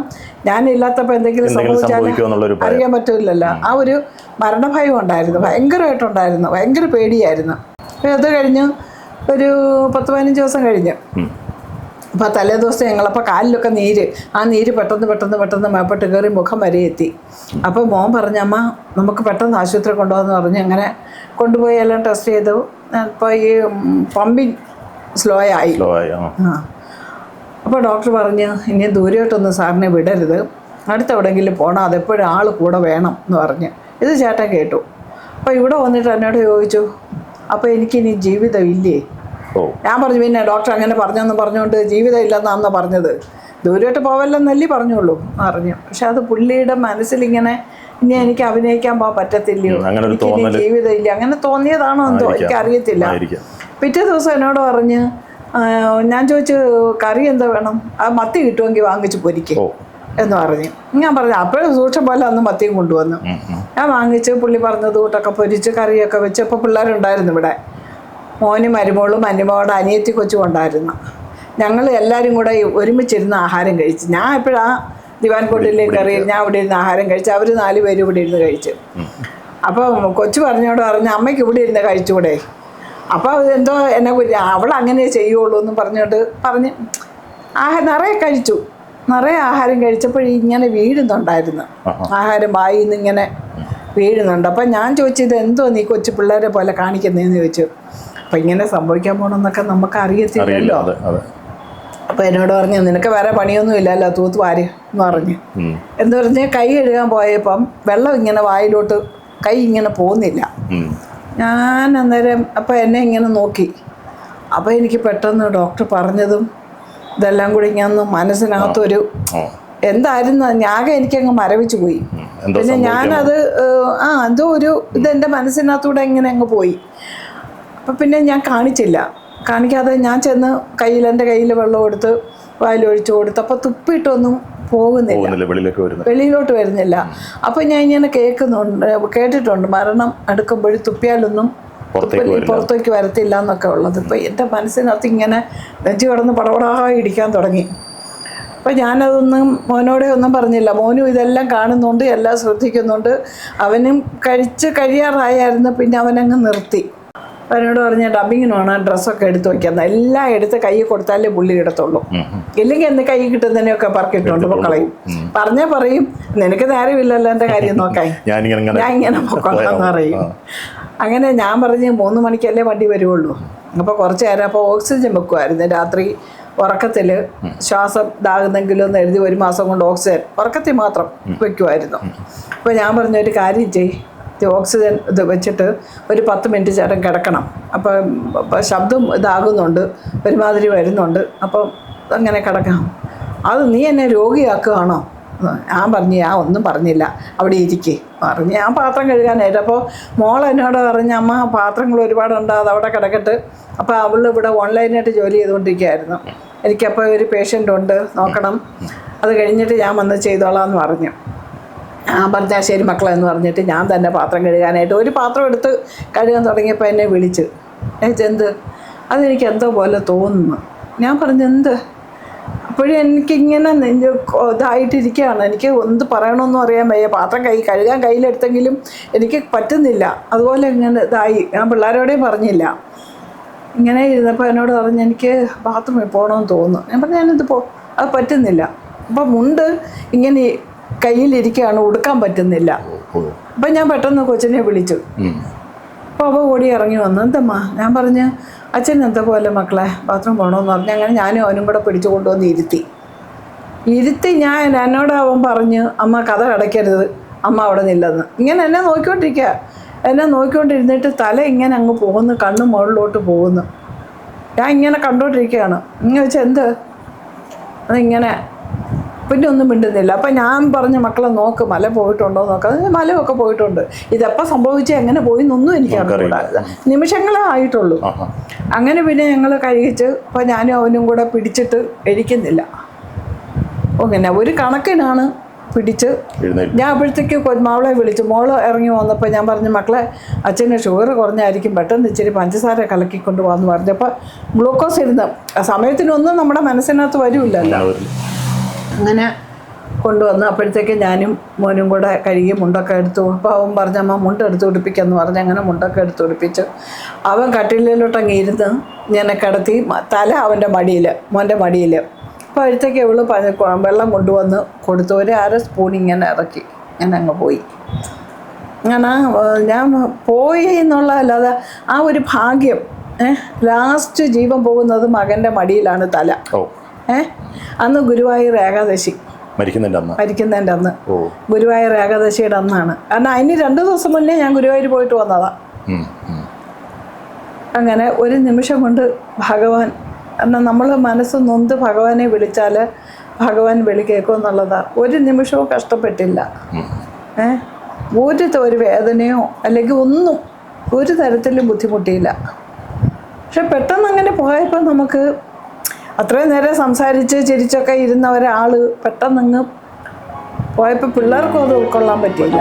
ഞാനില്ലാത്തപ്പോൾ എന്തെങ്കിലും സംഭവിച്ചാൽ അറിയാൻ പറ്റില്ലല്ലോ. ആ ഒരു മരണഭയം ഉണ്ടായിരുന്നു, ഭയങ്കരമായിട്ടുണ്ടായിരുന്നു, ഭയങ്കര പേടിയായിരുന്നു. അപ്പോൾ അത് കഴിഞ്ഞ് ഒരു 10-15 ദിവസം കഴിഞ്ഞ് അപ്പോൾ തലേ ദിവസം ഞങ്ങളപ്പോൾ കാലിലൊക്കെ നീര്, ആ നീര് പെട്ടെന്ന് മേപ്പോട്ട് കയറി മുഖം വരെ എത്തി. അപ്പോൾ മോൻ പറഞ്ഞു അമ്മ നമുക്ക് പെട്ടെന്ന് ആശുപത്രി കൊണ്ടുപോകാമെന്ന് പറഞ്ഞ് അങ്ങനെ കൊണ്ടുപോയി എല്ലാം ടെസ്റ്റ് ചെയ്തു. അപ്പോൾ ഈ പമ്പിങ് സ്ലോ ആയി. അപ്പോൾ ഡോക്ടർ പറഞ്ഞു ഇനി ദൂരോട്ടൊന്നും സാറിനെ വിടരുത്, അടുത്തെവിടെയെങ്കിലും പോകണം, അതെപ്പോഴും ആൾ കൂടെ വേണം എന്ന് പറഞ്ഞ്. ഇത് ചേട്ടൻ കേട്ടു. അപ്പോൾ ഇവിടെ വന്നിട്ട് എന്നോട് ചോദിച്ചു അപ്പോൾ എനിക്കിനി ജീവിതം ഇല്ലേ? ഞാൻ പറഞ്ഞു പിന്നെ ഡോക്ടർ അങ്ങനെ പറഞ്ഞെന്ന് പറഞ്ഞുകൊണ്ട് ജീവിതം ഇല്ലെന്നാന്ന് പറഞ്ഞത്, ദൂരോട്ട് പോവല്ലെന്നല്ലേ പറഞ്ഞുള്ളൂ പറഞ്ഞു. പക്ഷെ അത് പുള്ളിയുടെ മനസ്സിലിങ്ങനെ ഇനി എനിക്ക് അഭിനയിക്കാൻ പോകാൻ പറ്റത്തില്ലയോ, എനിക്കിനി ജീവിതം ഇല്ല, അങ്ങനെ തോന്നിയതാണോ എന്തോ എനിക്കറിയത്തില്ല. പിറ്റേ ദിവസം എന്നോട് പറഞ്ഞ് ഞാൻ ചോദിച്ചു കറി എന്താ വേണം, ആ മത്തി കിട്ടുമെങ്കിൽ വാങ്ങിച്ച് പൊരിക്കും എന്ന് പറഞ്ഞു. ഞാൻ പറഞ്ഞു അപ്പോഴും സൂക്ഷം പോലെ അന്ന് മത്തിയും കൊണ്ടുവന്നു. ഞാൻ വാങ്ങിച്ച് പുള്ളി പറഞ്ഞത് കൂട്ടൊക്കെ പൊരിച്ച് കറിയൊക്കെ വെച്ച്. അപ്പോൾ പിള്ളേരുണ്ടായിരുന്നു ഇവിടെ, മോനും മരുമോളും അനിമോളുടെ അനിയത്തി കൊച്ചും ഉണ്ടായിരുന്നു. ഞങ്ങൾ എല്ലാവരും കൂടെ ഒരുമിച്ചിരുന്ന് ആഹാരം കഴിച്ചു. ഞാൻ എപ്പോഴാണ് ദിവാൻ കോട്ടിലേക്ക് കയറി ഞാൻ ഇവിടെ ഇരുന്ന് ആഹാരം കഴിച്ചു, അവർ 4 പേരും ഇവിടെ ഇരുന്ന് കഴിച്ചു. അപ്പോൾ കൊച്ചു പറഞ്ഞോട് പറഞ്ഞു അമ്മയ്ക്ക് ഇവിടെ ഇരുന്ന് കഴിച്ചുകൂടെ? അപ്പോൾ എന്തോ എന്നെ അവൾ അങ്ങനെ ചെയ്യുള്ളൂ എന്ന് പറഞ്ഞോണ്ട് പറഞ്ഞ് നിറയെ കഴിച്ചു. നിറയെ ആഹാരം കഴിച്ചപ്പോഴിങ്ങനെ വീഴുന്നുണ്ടായിരുന്നു, ആഹാരം വായിൽ നിന്ന് ഇങ്ങനെ വീഴുന്നുണ്ട്. അപ്പം ഞാൻ ചോദിച്ചത് എന്തോ നീ കൊച്ചു പിള്ളേരെ പോലെ കാണിക്കുന്നതെന്ന് ചോദിച്ചു. അപ്പം ഇങ്ങനെ സംഭവിക്കാൻ പോകണമെന്നൊക്കെ നമുക്ക് അറിയത്തില്ലല്ലോ. അപ്പോൾ എന്നോട് പറഞ്ഞു നിനക്ക് വേറെ പണിയൊന്നും ഇല്ലല്ലോ, തൂത്ത് വാരി എന്ന് പറഞ്ഞു. എന്ന് പറഞ്ഞ് കൈ കഴുകാൻ പോയപ്പം വെള്ളം ഇങ്ങനെ വായിലോട്ട് കൈ ഇങ്ങനെ പോകുന്നില്ല. ഞാൻ അന്നേരം അപ്പം എന്നെ ഇങ്ങനെ നോക്കി. അപ്പോൾ എനിക്ക് പെട്ടെന്ന് ഡോക്ടർ പറഞ്ഞതും ഇതെല്ലാം കൂടി ഇങ്ങനെ മനസ്സിനകത്തൊരു എന്തായിരുന്നു ഞാകെ എനിക്കങ്ങ് മരവിച്ചു പോയി. പിന്നെ ഞാനത് എന്തോ ഒരു ഇതെൻ്റെ മനസ്സിനകത്തൂടെ ഇങ്ങനെ അങ്ങ് പോയി. അപ്പം പിന്നെ ഞാൻ കാണിക്കാതെ ഞാൻ ചെന്ന് എൻ്റെ കയ്യിൽ വെള്ളം എടുത്ത് വായിലൊഴിച്ചു കൊടുത്ത്. അപ്പോൾ തുപ്പിയിട്ടൊന്നും പോകുന്നില്ല, വെളിയിലോട്ട് വരുന്നില്ല. അപ്പോൾ ഞാൻ ഇങ്ങനെ കേട്ടിട്ടുണ്ട് മരണം അടുക്കുമ്പോഴും തുപ്പിയാലൊന്നും പുറത്തേക്ക് വരത്തില്ല എന്നൊക്കെ ഉള്ളത്. ഇപ്പോൾ എൻ്റെ മനസ്സിനകത്ത് ഇങ്ങനെ നെഞ്ചു കിടന്ന് പടപടാ ഇടിക്കാൻ തുടങ്ങി. അപ്പം ഞാനതൊന്നും മോനോടെ ഒന്നും പറഞ്ഞില്ല. മോനും ഇതെല്ലാം കാണുന്നുണ്ട്, എല്ലാം ശ്രദ്ധിക്കുന്നുണ്ട്. അവനും കഴിയാറായിരുന്നു. പിന്നെ അവനങ്ങ് നിർത്തി. അവനോട് പറഞ്ഞ ഡബിങ്ങിനാണ് ഡ്രസ്സൊക്കെ എടുത്ത് വയ്ക്കുന്നത്, എല്ലാം എടുത്ത് കൈ കൊടുത്താലേ പുള്ളി ഇടത്തുള്ളൂ, ഇല്ലെങ്കിൽ എൻ്റെ കൈ കിട്ടുന്നതിനെയൊക്കെ പറക്കിയിട്ടുണ്ട് കളയും. പറഞ്ഞാൽ പറയും നിനക്ക് നേരമില്ലല്ലോ എൻ്റെ കാര്യം നോക്കാൻ, ഞാൻ ഇങ്ങനെ പൊക്കോളാന്ന് പറയും. അങ്ങനെ ഞാൻ പറഞ്ഞ് 3 മണിക്കല്ലേ വണ്ടി വരുള്ളൂ. അപ്പോൾ കുറച്ച് നേരം അപ്പോൾ ഓക്സിജൻ വെക്കുമായിരുന്നു രാത്രി ഉറക്കത്തിൽ. ശ്വാസം ഇതാകുന്നെങ്കിലും എന്ന് എഴുതി 1 മാസം കൊണ്ട് ഓക്സിജൻ ഉറക്കത്തിൽ മാത്രം വെക്കുമായിരുന്നു. അപ്പോൾ ഞാൻ പറഞ്ഞൊരു കാര്യം ചെയ്യ്, ഓക്സിജൻ ഇത് വെച്ചിട്ട് ഒരു 10 മിനിറ്റ് ചേട്ടൻ കിടക്കണം. അപ്പം ശബ്ദം ഇതാകുന്നുണ്ട്, ഒരുമാതിരി വരുന്നുണ്ട്, അപ്പം അങ്ങനെ കിടക്കണം. അത് നീ എന്നെ രോഗിയാക്കുകയാണോ? ഞാൻ പറഞ്ഞു ഞാൻ ഒന്നും പറഞ്ഞില്ല, അവിടെ ഇരിക്കേ പറഞ്ഞു. ഞാൻ പാത്രം കഴുകാനായിട്ട്. അപ്പോൾ മോൾ എന്നോട് പറഞ്ഞ അമ്മ പാത്രങ്ങൾ ഒരുപാടുണ്ട്, അതവിടെ കിടക്കട്ട്. അപ്പോൾ അവൾ ഇവിടെ ഓൺലൈനായിട്ട് ജോലി ചെയ്തുകൊണ്ടിരിക്കുകയായിരുന്നു. എനിക്കപ്പോൾ ഒരു പേഷ്യൻ്റ് ഉണ്ട്, നോക്കണം, അത് കഴിഞ്ഞിട്ട് ഞാൻ വന്ന് ചെയ്തോളാം എന്ന് പറഞ്ഞു. ഞാൻ പറഞ്ഞാൽ ശരി മക്കളെ എന്ന് പറഞ്ഞിട്ട് ഞാൻ തന്നെ പാത്രം കഴുകാനായിട്ട് ഒരു പാത്രം എടുത്ത് കഴുകാൻ തുടങ്ങിയപ്പോൾ എന്നെ വിളിച്ച് എന്ത് അതെനിക്ക് എന്തോ പോലെ തോന്നുന്നു. ഞാൻ പറഞ്ഞു എന്ത്? അപ്പോഴും എനിക്കിങ്ങനെ ഇതായിട്ടിരിക്കുകയാണ്, എനിക്ക് എന്ത് പറയണമെന്നും അറിയാൻ വയ്യ. പാത്രം കഴുകാൻ കയ്യിലെടുത്തെങ്കിലും എനിക്ക് പറ്റുന്നില്ല. അതുപോലെ ഇങ്ങനെ ഇതായി. ഞാൻ പിള്ളേരോടെയും പറഞ്ഞില്ല. ഇങ്ങനെ ഇരുന്നപ്പോൾ എന്നോട് പറഞ്ഞ് എനിക്ക് ബാത്റൂമിൽ പോകണമെന്ന് തോന്നുന്നു. ഞാൻ പറഞ്ഞു ഞാനിത് അത് പറ്റുന്നില്ല. അപ്പം മുണ്ട് ഇങ്ങനെ കയ്യിലിരിക്കുകയാണ്, ഉടുക്കാൻ പറ്റുന്നില്ല. അപ്പം ഞാൻ പെട്ടെന്ന് കൊച്ചിനെ വിളിച്ചു. അപ്പോൾ അവ ഓടി ഇറങ്ങി വന്നു. എന്തമ്മാ? ഞാൻ പറഞ്ഞ് അച്ഛൻ എന്താ പോലെ മക്കളെ ബാത്റൂം പോകണമെന്ന് പറഞ്ഞു. അങ്ങനെ ഞാനും അവനും കൂടെ പിടിച്ചു കൊണ്ടുവന്ന് ഇരുത്തി എന്നോട് അവൻ പറഞ്ഞ് അമ്മ കഥ അടയ്ക്കരുത്, അമ്മ അവിടെ നില്ലെന്ന്. ഇങ്ങനെ എന്നെ നോക്കിക്കൊണ്ടിരിക്കുക. എന്നെ നോക്കിക്കൊണ്ടിരുന്നിട്ട് തല ഇങ്ങനെ അങ്ങ് പോകുന്നു, കണ്ണ് മുകളിലോട്ട് പോകുന്നു. ഞാൻ ഇങ്ങനെ കണ്ടോണ്ടിരിക്കുകയാണ്. ഇങ്ങനെ വെച്ചാൽ എന്ത് അതിങ്ങനെ പിന്നെ ഒന്നും മിണ്ടുന്നില്ല. അപ്പം ഞാൻ പറഞ്ഞ മക്കളെ നോക്ക്, മല പോയിട്ടുണ്ടോ നോക്കാം. മലയൊക്കെ പോയിട്ടുണ്ട്. ഇതെപ്പോൾ സംഭവിച്ചാൽ എങ്ങനെ പോയി എന്നൊന്നും എനിക്ക് അറിയില്ല. നിമിഷങ്ങളേ ആയിട്ടുള്ളൂ. അങ്ങനെ പിന്നെ ഞങ്ങൾ കഴിച്ച് അപ്പോൾ ഞാനും അവനും കൂടെ പിടിച്ചിട്ട് എഴുതിക്കുന്നില്ല. അങ്ങനെ ഒരു കണക്കിനാണ് പിടിച്ച്. ഞാൻ അപ്പോഴത്തേക്ക് മോളെ വിളിച്ചു. മോള് ഇറങ്ങി വന്നപ്പോൾ ഞാൻ പറഞ്ഞു, മക്കളെ അച്ഛന് ഷുഗർ കുറഞ്ഞായിരിക്കും, പെട്ടെന്ന് ഇച്ചിരി പഞ്ചസാര കലക്കിക്കൊണ്ട് പോകാമെന്ന് പറഞ്ഞപ്പോൾ ഗ്ലൂക്കോസ് ഇരുന്ന് ആ സമയത്തിനൊന്നും നമ്മുടെ മനസ്സിനകത്ത് വരില്ലല്ലോ. അങ്ങനെ കൊണ്ടുവന്ന് അപ്പോഴത്തേക്ക് ഞാനും മോനും കൂടെ കഴുകി മുണ്ടൊക്കെ എടുത്തു. അപ്പോൾ അവൻ പറഞ്ഞമ്മ മുണ്ട് എടുത്ത് ഉടുപ്പിക്കാമെന്ന് പറഞ്ഞ് അങ്ങനെ മുണ്ടൊക്കെ എടുത്ത് ഉടുപ്പിച്ച് അവൻ കട്ടിലിലോട്ടങ്ങ് ഇരുന്ന് ഞാൻ കിടത്തി, തല അവൻ്റെ മടിയിൽ, മോൻ്റെ മടിയിൽ. അപ്പോൾ അപ്പോഴത്തേക്ക് ഇവള് വെള്ളം കൊണ്ടുവന്ന് കൊടുത്തു. ഒരു 1/2 സ്പൂൺ ഇങ്ങനെ ഇറക്കി ഞാൻ അങ്ങ് പോയി. അങ്ങനെ ഞാൻ പോയി എന്നുള്ളതല്ലാതെ ആ ഒരു ഭാഗ്യം. ലാസ്റ്റ് ജീവൻ പോകുന്നത് മകൻ്റെ മടിയിലാണ് തല. അന്ന് ഗുരുവായൂർ ഏകാദശി, മരിക്കുന്നതിൻ്റെ അന്ന്, ഗുരുവായൂർ ഏകാദശിയുടെ അന്നാണ്. കാരണം അതിന് 2 ദിവസം മുന്നേ ഞാൻ ഗുരുവായൂർ പോയിട്ട് വന്നതാ. അങ്ങനെ ഒരു നിമിഷം കൊണ്ട് ഭഗവാൻ, എന്നാൽ നമ്മൾ മനസ്സ് നൊന്ത് ഭഗവാനെ വിളിച്ചാൽ ഭഗവാൻ വിളി കേൾക്കും എന്നുള്ളതാണ്. ഒരു നിമിഷവും കഷ്ടപ്പെട്ടില്ല. ഒരു വേദനയോ അല്ലെങ്കിൽ ഒന്നും ഒരു തരത്തിലും ബുദ്ധിമുട്ടിയില്ല. പക്ഷെ പെട്ടെന്ന് അങ്ങനെ പോയപ്പോൾ നമുക്ക് അത്രയും നേരം സംസാരിച്ച് ചിരിച്ചൊക്കെ ഇരുന്ന ഒരാൾ പെട്ടെന്നങ്ങ് പോയപ്പോൾ പിള്ളേർക്കും അത് ഉൾക്കൊള്ളാൻ പറ്റിയില്ല.